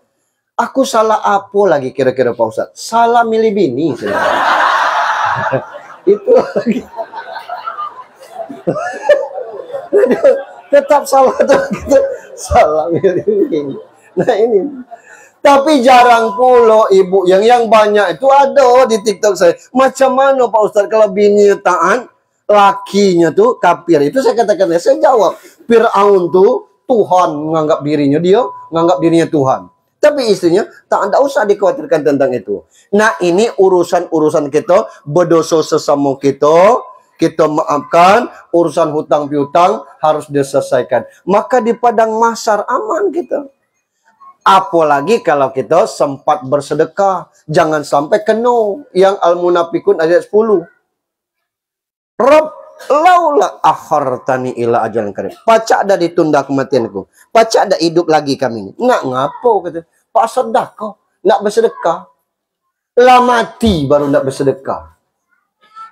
Aku salah apa lagi kira-kira Pak Ustaz? Salah milih bini. Itu lagi. Tetap salah tuh gitu. Salah milih bini. Nah ini. Tapi jarang pula ibu yang banyak itu ada di TikTok saya. Macam mana Pak Ustaz kalau bini taat, lakinya tuh kafir. Itu saya katakan, saya jawab, Fir'aun tuh Tuhan menganggap dirinya, dia menganggap dirinya Tuhan. Tapi istrinya tak ada usah dikhawatirkan tentang itu. Nah ini urusan-urusan kita, berdosa sesama kita maafkan, urusan hutang piutang harus diselesaikan. Maka di padang mahsyar aman kita. Apalagi kalau kita sempat bersedekah. Jangan sampai kena yang Al-Munafikun ayat 10. Rabb laula akhartani ila ajalan karim. Pacak dah ditunda kematianku. Pacak dah hidup lagi kami ni. Nak ngapo kata? Pak sedekah, nak bersedekah. Lah mati baru nak bersedekah.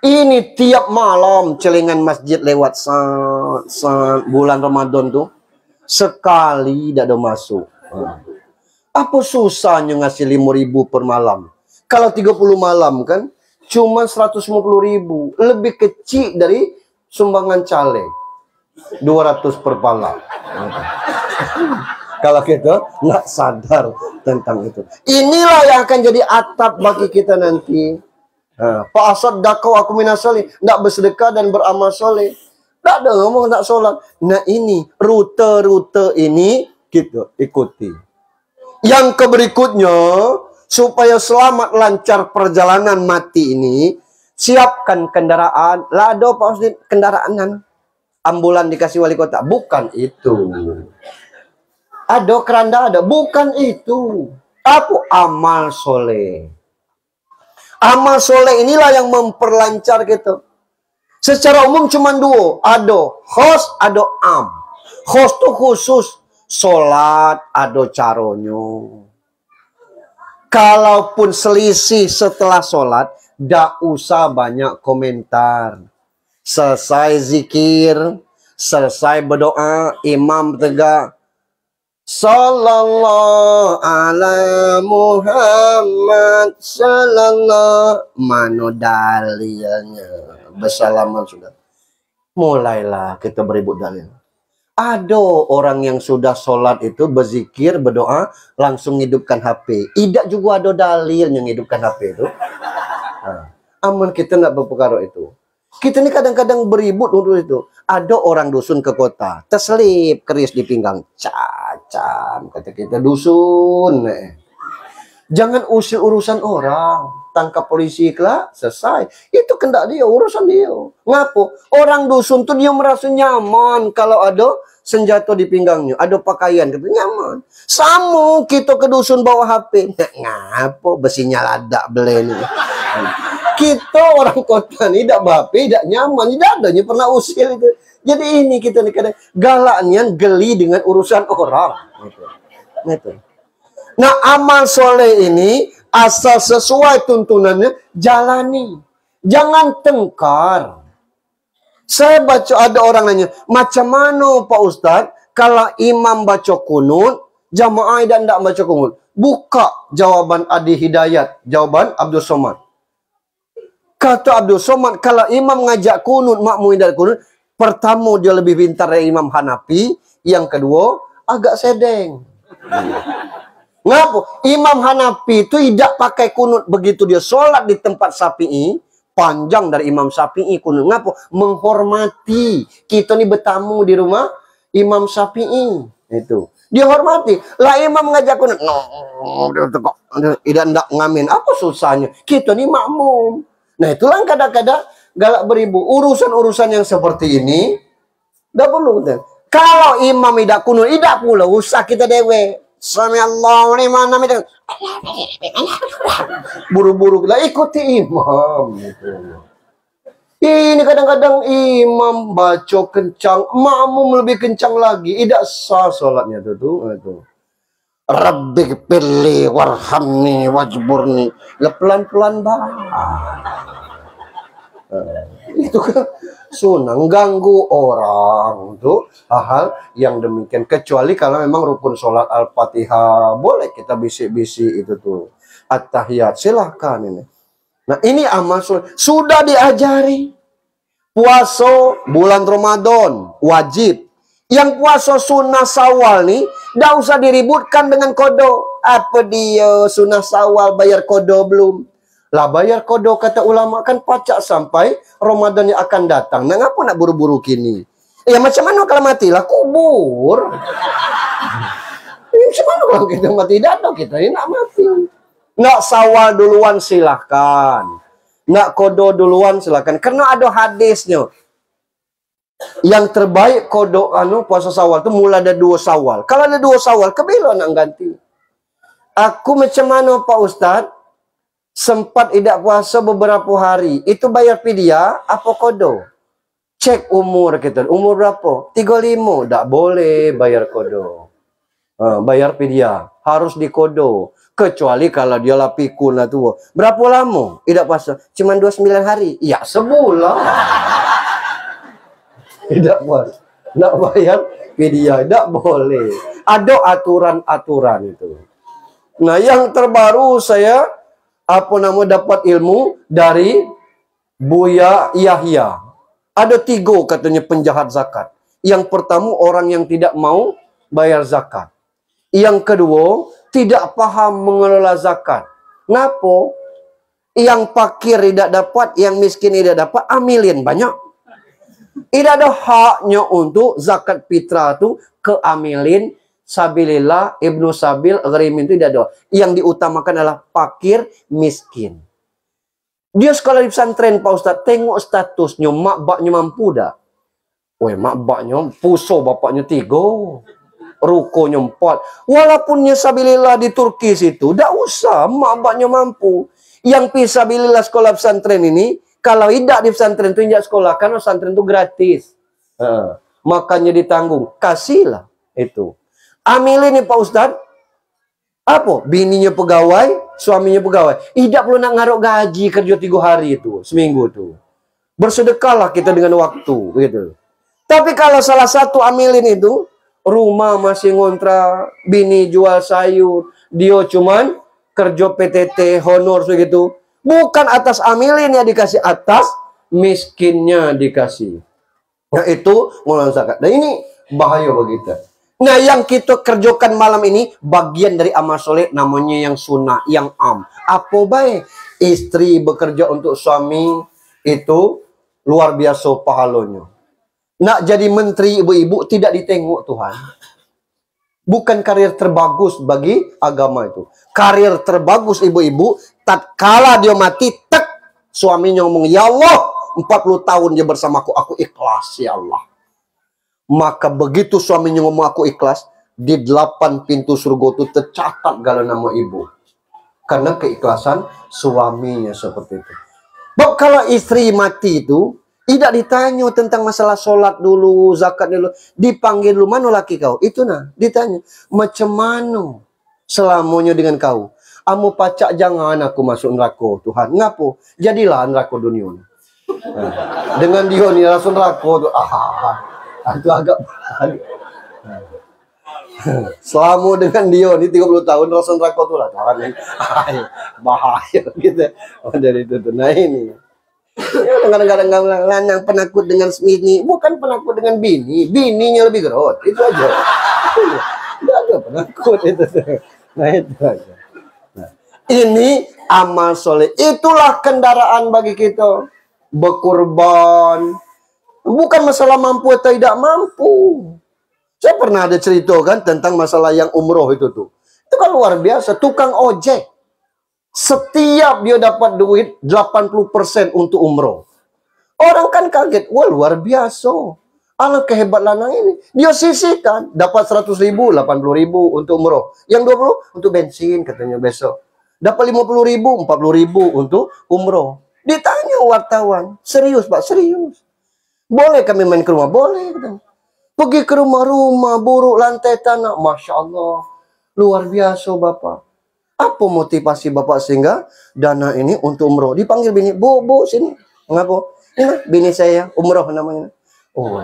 Ini tiap malam celengan masjid lewat bulan Ramadan tu sekali dah ada masuk. Apa susahnya ngasih 5.000 per malam? Kalau 30 malam kan, cuma 150.000. Lebih kecil dari sumbangan caleg. 200 per pala. Kalau kita nggak sadar tentang itu. Inilah yang akan jadi atap bagi kita nanti. Pak Asad dakau aku minasali. Nggak bersedekah dan beramal soleh. Nggak ada ngomong tak sholat. Nah ini, rute-rute ini kita ikuti. Yang berikutnya, supaya selamat lancar perjalanan mati ini, siapkan kendaraan. Lah ada Pak Ustaz kendaraan ambulan dikasih wali kota. Bukan itu. Ada keranda ada. Bukan itu. Apa? Amal soleh. Amal soleh inilah yang memperlancar kita. Secara umum cuma dua. Ada khos, ada am. Khos itu khusus. Sholat ada caronyo. Kalaupun selisih setelah sholat, dak usah banyak komentar. Selesai zikir, selesai berdoa, imam tegak. Sallallahu ala Muhammad sallallahu, mano dalilnya. Bersalaman sudah. Mulailah kita beribut dalil. Ada orang yang sudah sholat itu berzikir, berdoa, langsung hidupkan HP. Tidak juga ada dalil yang hidupkan HP itu. Aman kita nak berperkara itu. Kita ini kadang-kadang beribut untuk itu. Ada orang dusun ke kota, terselip keris di pinggang. Cacam, kata kita dusun. Jangan usir urusan orang. Tangkap polisi lah, selesai. Itu kendak dia, urusan dia. Ngapo? Orang dusun tuh dia merasa nyaman kalau ada senjata di pinggangnya, ada pakaian, gitu, nyaman. Sama kita ke dusun bawa HP. Ngapo? Besinya ladak beli ni. Kita orang kota ni tak HP, tak nyaman, tidak ada yang pernah usir itu. Jadi ini kita ni kadang galaknya geli dengan urusan orang. Gitu. Nah, amal soleh ini asal sesuai tuntunannya, jalani. Jangan tengkar. Saya baca ada orang nanya, macam mana Pak Ustadz kalau imam baca kunut, jamaah dan tidak baca kunut? Buka jawaban Adi Hidayat, jawaban Abdul Somad. Kata Abdul Somad, kalau imam ngajak kunut, makmum dan kunut, pertama dia lebih pintar dari Imam Hanafi, yang kedua agak sedeng. Ngapa? Imam Hanafi itu tidak pakai kunut begitu dia sholat di tempat Syafi'i, panjang dari Imam Syafi'i kunut. Ngapa? Menghormati. Kita ni bertamu di rumah Imam Syafi'i. Itu. Dia hormati. Lah imam ngajak kunut. No, dia tegak. Tidak ngamin. Apa susahnya? Kita ni makmum. Nah itulah kadang-kadang galak beribu. Urusan-urusan yang seperti ini, tidak perlu. Kalau imam tidak kunut, tidak pula. Usah kita dewe. Sami Allahu liman hamidah. Buru-buru lah ikuti imam gitu. Ini kadang-kadang imam baca kencang, makmum lebih kencang lagi, tidak sah solatnya itu. Rabbi pilih warhamni wajburni. Pelan-pelan bah. Itu kan sunnah, ganggu orang tuh hal-hal yang demikian. Kecuali kalau memang rukun sholat Al-Fatihah, boleh kita bisik-bisik itu tuh. At-tahiyat, silahkan ini. Nah ini amal sudah diajari. Puasa bulan Ramadan wajib. Yang puasa sunnah Syawal nih, nggak usah diributkan dengan kodo. Apa dia sunnah Syawal bayar kodo belum? Lah bayar kodo kata ulama kan pacak sampai Ramadan yang akan datang. Nah ngapa nak buru-buru kini? Ya macam mana kalau mati lah kubur. Macam mana kalau kita mati? Tidak ada kita ini nak mati. Nak Syawal duluan silahkan. Nak kodo duluan silakan. Karena ada hadisnya. Yang terbaik kodo puasa Syawal itu mulai ada 2 Syawal. Kalau ada 2 Syawal, kebelo nak ganti. Aku macam mana Pak Ustadz? Sempat tidak puasa beberapa hari. Itu bayar fidyah apa kodo? Cek umur kita. Umur berapa? 35. Tak boleh bayar kodo. Bayar fidyah. Harus di kodo. Kecuali kalau dia lah pikun lah tua. Berapa lama? Tidak puasa. Cuma 29 hari. Ya sebulan. Tidak puasa. Nak bayar fidyah. Tak boleh. Ada aturan-aturan itu. Nah yang terbaru saya dapat ilmu dari Buya Yahya. Ada 3 katanya penjahat zakat. Yang pertama orang yang tidak mau bayar zakat. Yang kedua, tidak paham mengelola zakat. Kenapa? Yang fakir tidak dapat, yang miskin tidak dapat, amilin banyak. Tidak ada haknya untuk zakat fitrah itu keamilin, sabilillah, ibnu sabil, gharimin itu tidak ada. Yang diutamakan adalah fakir, miskin. Dia sekolah di pesantren Pak Ustaz, tengok statusnya, mak baknya mampu dah. Weh, mak baknya puso bapaknya 3. Rukonya 4. Walaupun sabilillah di Turki situ, tak usah mak baknya mampu. Yang fisabilillah sekolah pesantren ini, kalau tidak di pesantren itu tidak sekolah, karena pesantren itu gratis. Makanya ditanggung, kasihlah itu. Amilin nih Pak Ustadz. Apa? Bininya pegawai, suaminya pegawai. Tidak perlu nak ngaruk gaji kerja 3 hari itu, seminggu itu. Bersedekahlah kita dengan waktu, gitu. Tapi kalau salah satu amilin itu, rumah masih ngontrak, bini jual sayur, dia cuman kerja PTT, honor begitu. Bukan atas amilin yang dikasih, atas miskinnya dikasih. Nah itu mengelola zakat. Nah ini bahaya bagi kita. Nah yang kita kerjakan malam ini bagian dari amal soleh namanya yang sunnah, yang Apa baik? Istri bekerja untuk suami itu luar biasa pahalanya. Nak jadi menteri ibu-ibu tidak ditengok Tuhan. Bukan karir terbagus bagi agama itu. Karir terbagus ibu-ibu tatkala dia mati, suaminya ngomong, "Ya Allah, 40 tahun dia bersamaku, aku ikhlas ya Allah." Maka begitu suaminya ngomong aku ikhlas, di 8 pintu surga itu tercatat gala nama ibu. Karena keikhlasan suaminya seperti itu. Kalau istri mati itu tidak ditanya tentang masalah sholat dulu, zakat dulu. Dipanggil dulu, mana laki kau? Itu nah, ditanya. Macam mana selamanya dengan kau? Amu pacak jangan aku masuk neraka Tuhan. Ngapo? Jadilah neraka dunia. Nah, dengan dia ni langsung neraka tu. Itu agak selama dengan dia ni 30 tahun langsung neraka tu lah. Bahaya gitu. Dari itu tuh. Nah ini. Kadang-kadang lanang penakut dengan bini, bukan penakut dengan bini, bininya lebih gerot, itu aja. Tidak ada penakut itu. Nah itu aja. Nah, ini amal soleh, itulah kendaraan bagi kita berkorban. Bukan masalah mampu atau tidak mampu. Saya pernah ada cerita kan tentang masalah yang umroh itu tuh. Itu kan luar biasa, tukang ojek. Setiap dia dapat duit 80% untuk umroh. Orang kan kaget. Wah luar biasa. Alah kehebat lanang ini. Dia sisihkan. Dapat 100.000, 80.000 untuk umroh. Yang 20 untuk bensin katanya besok. Dapat 50.000, 40.000 untuk umroh. Ditanya wartawan. Serius Pak? Serius. Boleh kami main ke rumah? Boleh. Katanya. Pergi ke rumah-rumah. Buruk lantai tanah. Masya Allah. Luar biasa Bapak. Apa motivasi Bapak sehingga dana ini untuk umroh? Dipanggil bini, bu, sini. Ngapa? Ini bini saya umroh namanya. Oh.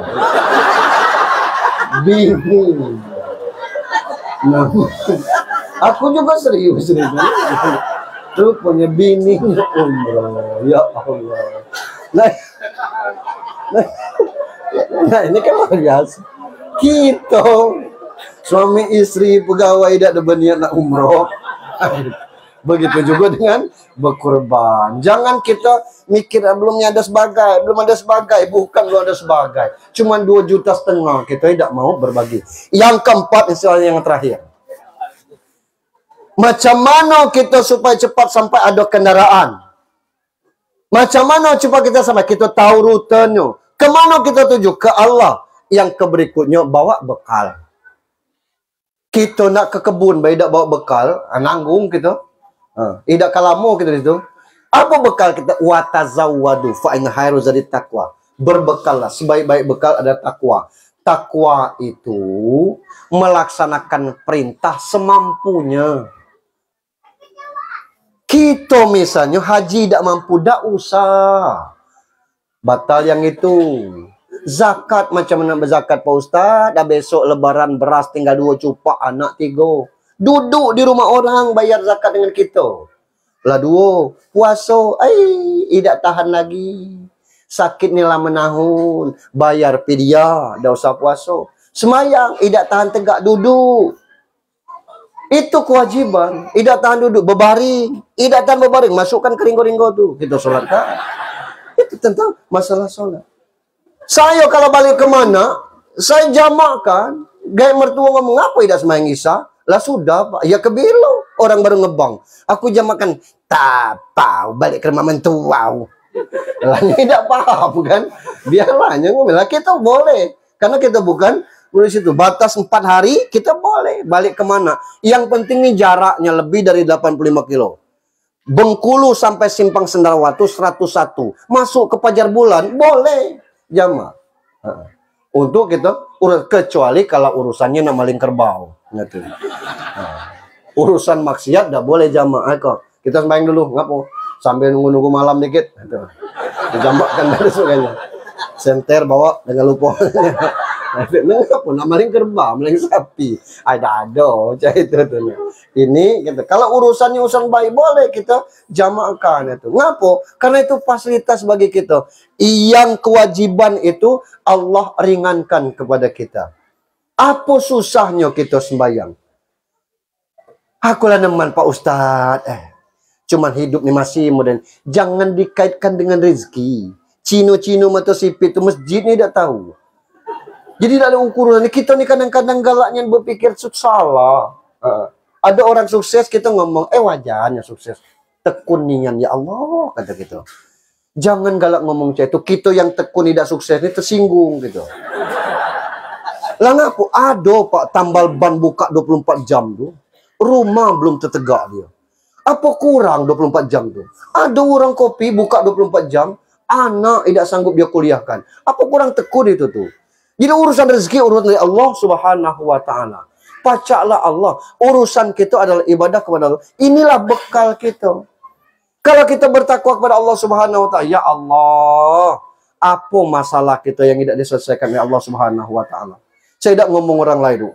Bini. Nah, aku juga serius. Tuh punya bini umroh. Ya Allah. Nah, ini kan luar biasa. Kita suami istri pegawai tidak ada berniat nak umroh. Begitu juga dengan berkurban. Jangan kita mikir belum ada sebagai, bukan belum ada sebagai. Cuman 2,5 juta kita tidak mau berbagi. Yang keempat, istilahnya yang terakhir. Macam mana kita supaya cepat sampai ada kendaraan? Macam mana coba kita sampai? Kita tahu rutenya. Kemana kita tuju? Ke Allah. Yang berikutnya bawa bekal. Kita nak ke kebun, baik tak bawa bekal, nanggung kita. Tidak kalamu kita itu. Apa bekal kita? Watazawwadu fa in khairu zadi taqwa. Berbekallah, sebaik-baik bekal ada takwa. Takwa itu melaksanakan perintah semampunya. Kita misalnya haji tidak mampu, tak usah. Batal yang itu. Zakat macam mana berzakat Pak Ustaz? Dah besok lebaran beras tinggal 2 cupak, anak 3. Duduk di rumah orang bayar zakat dengan kita. Lah 2, puasa, tidak tahan lagi. Sakit ni lama menahun, bayar fidyah, dah usah puasa. Semayang, tidak tahan tegak duduk. Itu kewajiban. Tidak tahan duduk, berbaring. Tidak tahan berbaring, masukkan ke ringgo-ringgo tu. Kita solat kan? Itu tentang masalah solat. Saya kalau balik ke mana, saya jamakkan. Gaya mertua ngomong, apa tidak semayang isya? Lah sudah Pak, ya kebelo. Orang baru ngebang. Aku jamakkan, tapau, balik ke rumah mentua. Lah tidak paham kan? Biarlahnya ngomong, lah kita boleh. Karena kita bukan udah situ. Batas 4 hari, kita boleh. Balik kemana? Yang penting nih jaraknya lebih dari 85 kilo. Bengkulu sampai Simpang Sendarawatu 101. Masuk ke Pajar Bulan, boleh. Jamak. Untuk kita kecuali kalau urusannya nak maling kerbau. Gitu. Urusan maksiat dah boleh jamaah kok. Kita sembahyang dulu, ngapo? Sambil nunggu-nunggu malam dikit. Gitu. Dijamakkan dari suganya. Senter bawa dengan lupa. Ngapo? Nak maling kerbau, maling sapi. Ada. Itu tuh. Ini gitu. Kalau urusannya urusan baik boleh kita jamaahkan itu. Ngapo? Karena itu fasilitas bagi kita. Yang kewajiban itu Allah ringankan kepada kita. Apa susahnya kita sembahyang? Aku lah neman Pak Ustadz. Cuman hidup ni masih modern. Jangan dikaitkan dengan rezeki. Cino-cino mata sipit itu masjid ni tak tahu. Jadi tak ada ukuran. Kita ni kadang-kadang galaknya berpikir salah. Ada orang sukses kita ngomong, wajarnya sukses. Tekun nian ya Allah, kata kita. Jangan galak ngomong itu. Kita yang tekun tidak sukses ini tersinggung gitu. Lah ngapu? Ada Pak tambal ban buka 24 jam tuh. Rumah belum tertegak dia. Apa kurang 24 jam tuh? Ada orang kopi buka 24 jam, anak tidak sanggup dia kuliahkan. Apa kurang tekun itu tuh? Jadi urusan rezeki urusan dari Allah Subhanahu wa taala. Pacaklah Allah. Urusan kita adalah ibadah kepada Allah. Inilah bekal kita. Kalau kita bertakwa kepada Allah Subhanahu wa taala, ya Allah, apa masalah kita yang tidak diselesaikan oleh Allah Subhanahu wa taala? Saya tidak ngomong orang lain.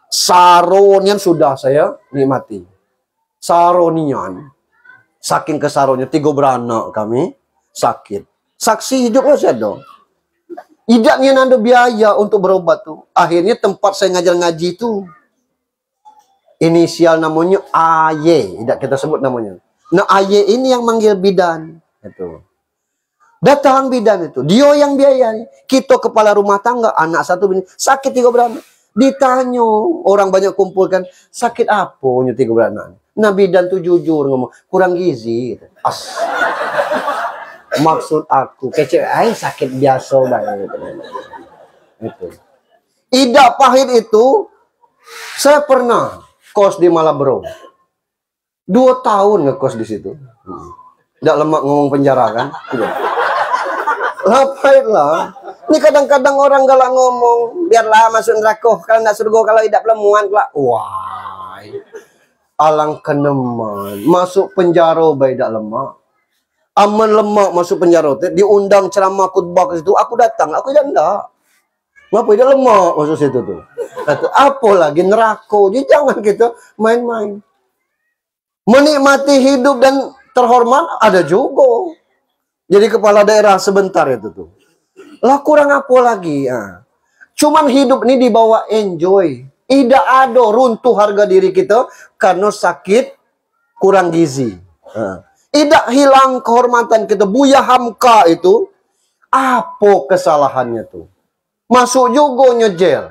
Saronian sudah saya nikmati. Saronian. Saking kesaronnya 3 beranak kami sakit. Saksi hidupnya saya dong. Idaknya nanda biaya untuk berobat tuh. Akhirnya tempat saya ngajar ngaji itu inisial namanya AY, tidak kita sebut namanya. Nah AY ini yang manggil bidan itu. Datang bidan itu, dia yang biayai. Kita kepala rumah tangga, anak 1 bini, sakit 3 beranak. Ditanya, orang banyak kumpulkan, sakit apa nya 3 beranak? Nah bidan tuh jujur ngomong, kurang gizi gitu. Maksud aku kecil, sakit biasa banget. Itu. Idak pahit itu, saya pernah kos di Malabro. 2 tahun ngekos di situ. Tidak lemak ngomong penjara kan? Lapait lah. Ini kadang-kadang orang galak ngomong, biarlah masuk neraka. Kalau nak surga, kalau tidak pelemuan lah. Wah, alang keneman. Masuk penjara baik tidak lemak. Aman lemak masuk penjara, diundang ceramah khutbah ke situ, aku datang, aku tidak. Ngapa dia lemak masuk situ tuh? Apa lagi neraka? Jadi jangan kita main-main. Menikmati hidup dan terhormat ada juga. Jadi kepala daerah sebentar itu tuh. Lah kurang apa lagi? Cuman hidup ini dibawa enjoy. Tidak ada runtuh harga diri kita karena sakit kurang gizi. Tidak hilang kehormatan kita. Buya Hamka itu apa kesalahannya tuh? Masuk juga nyejel.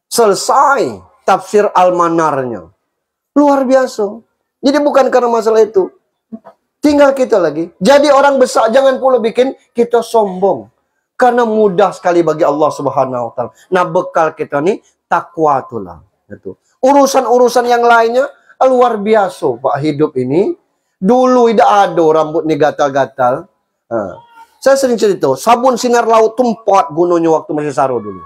Selesai tafsir Al-Manarnya. Luar biasa. Jadi bukan karena masalah itu. Tinggal kita lagi. Jadi orang besar jangan pula bikin kita sombong. Karena mudah sekali bagi Allah Subhanahu wa taala. Nah, bekal kita nih takwa itulah. Gitu. Urusan-urusan yang lainnya luar biasa, Pak, hidup ini. Dulu tidak ada rambut nih gatal-gatal. Saya sering cerita, sabun sinar laut tempat gunanya waktu masih Saro dulu.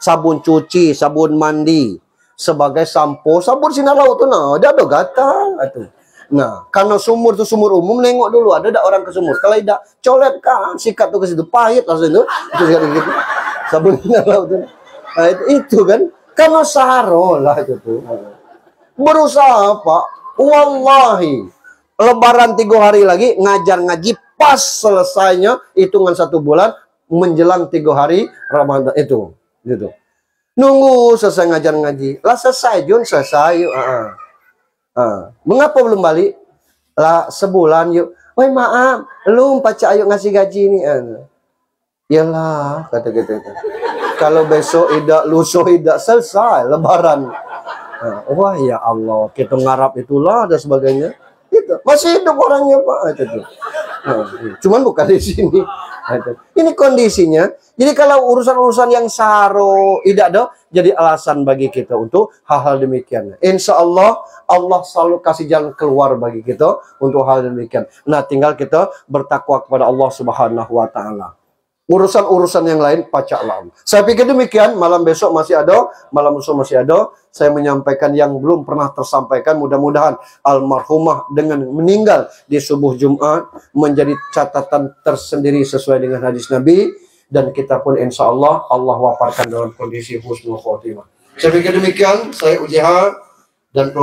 Sabun cuci, sabun mandi, sebagai sampo, sabun sinar laut tuh nah, ada gatal atuh. Nah, karena sumur itu sumur umum, nengok dulu ada orang ke sumur. Kalau tidak colet kan, sikat tuh ke situ, pahit langsung itu sikat gitu. Sabun sinar laut tuh. Nah, itu kan karena Saro lah itu tuh. Berusaha Pak, wallahi Lebaran 3 hari lagi ngajar ngaji. Pas selesainya hitungan 1 bulan menjelang 3 hari Ramadan itu, gitu. Nunggu selesai ngajar ngaji, lah selesai Jun selesai yuk. Mengapa belum balik? Lah sebulan yuk. Woi maaf, lu pacar ayo ngasih gaji nih. Yalah kata gitu. Kalau besok tidak, lusa tidak selesai Lebaran. Wah ya Allah, kita ngarap itulah dan sebagainya. Gitu. Masih hidup orangnya Pak. Cuman bukan di sini. Ini kondisinya. Jadi kalau urusan-urusan yang Saro tidak ada, jadi alasan bagi kita untuk hal-hal demikian. Insya Allah, Allah selalu kasih jalan keluar bagi kita untuk hal demikian. Nah, tinggal kita bertakwa kepada Allah Subhanahu wa taala. Urusan-urusan yang lain pacaklah. Saya pikir demikian. Malam besok masih ada, malam besok masih ada. Saya menyampaikan yang belum pernah tersampaikan. Mudah-mudahan almarhumah dengan meninggal di subuh Jumat menjadi catatan tersendiri sesuai dengan hadis Nabi. Dan kita pun insya Allah wafatkan dalam kondisi husnul khotimah. Saya pikir demikian. Saya Ujiha dan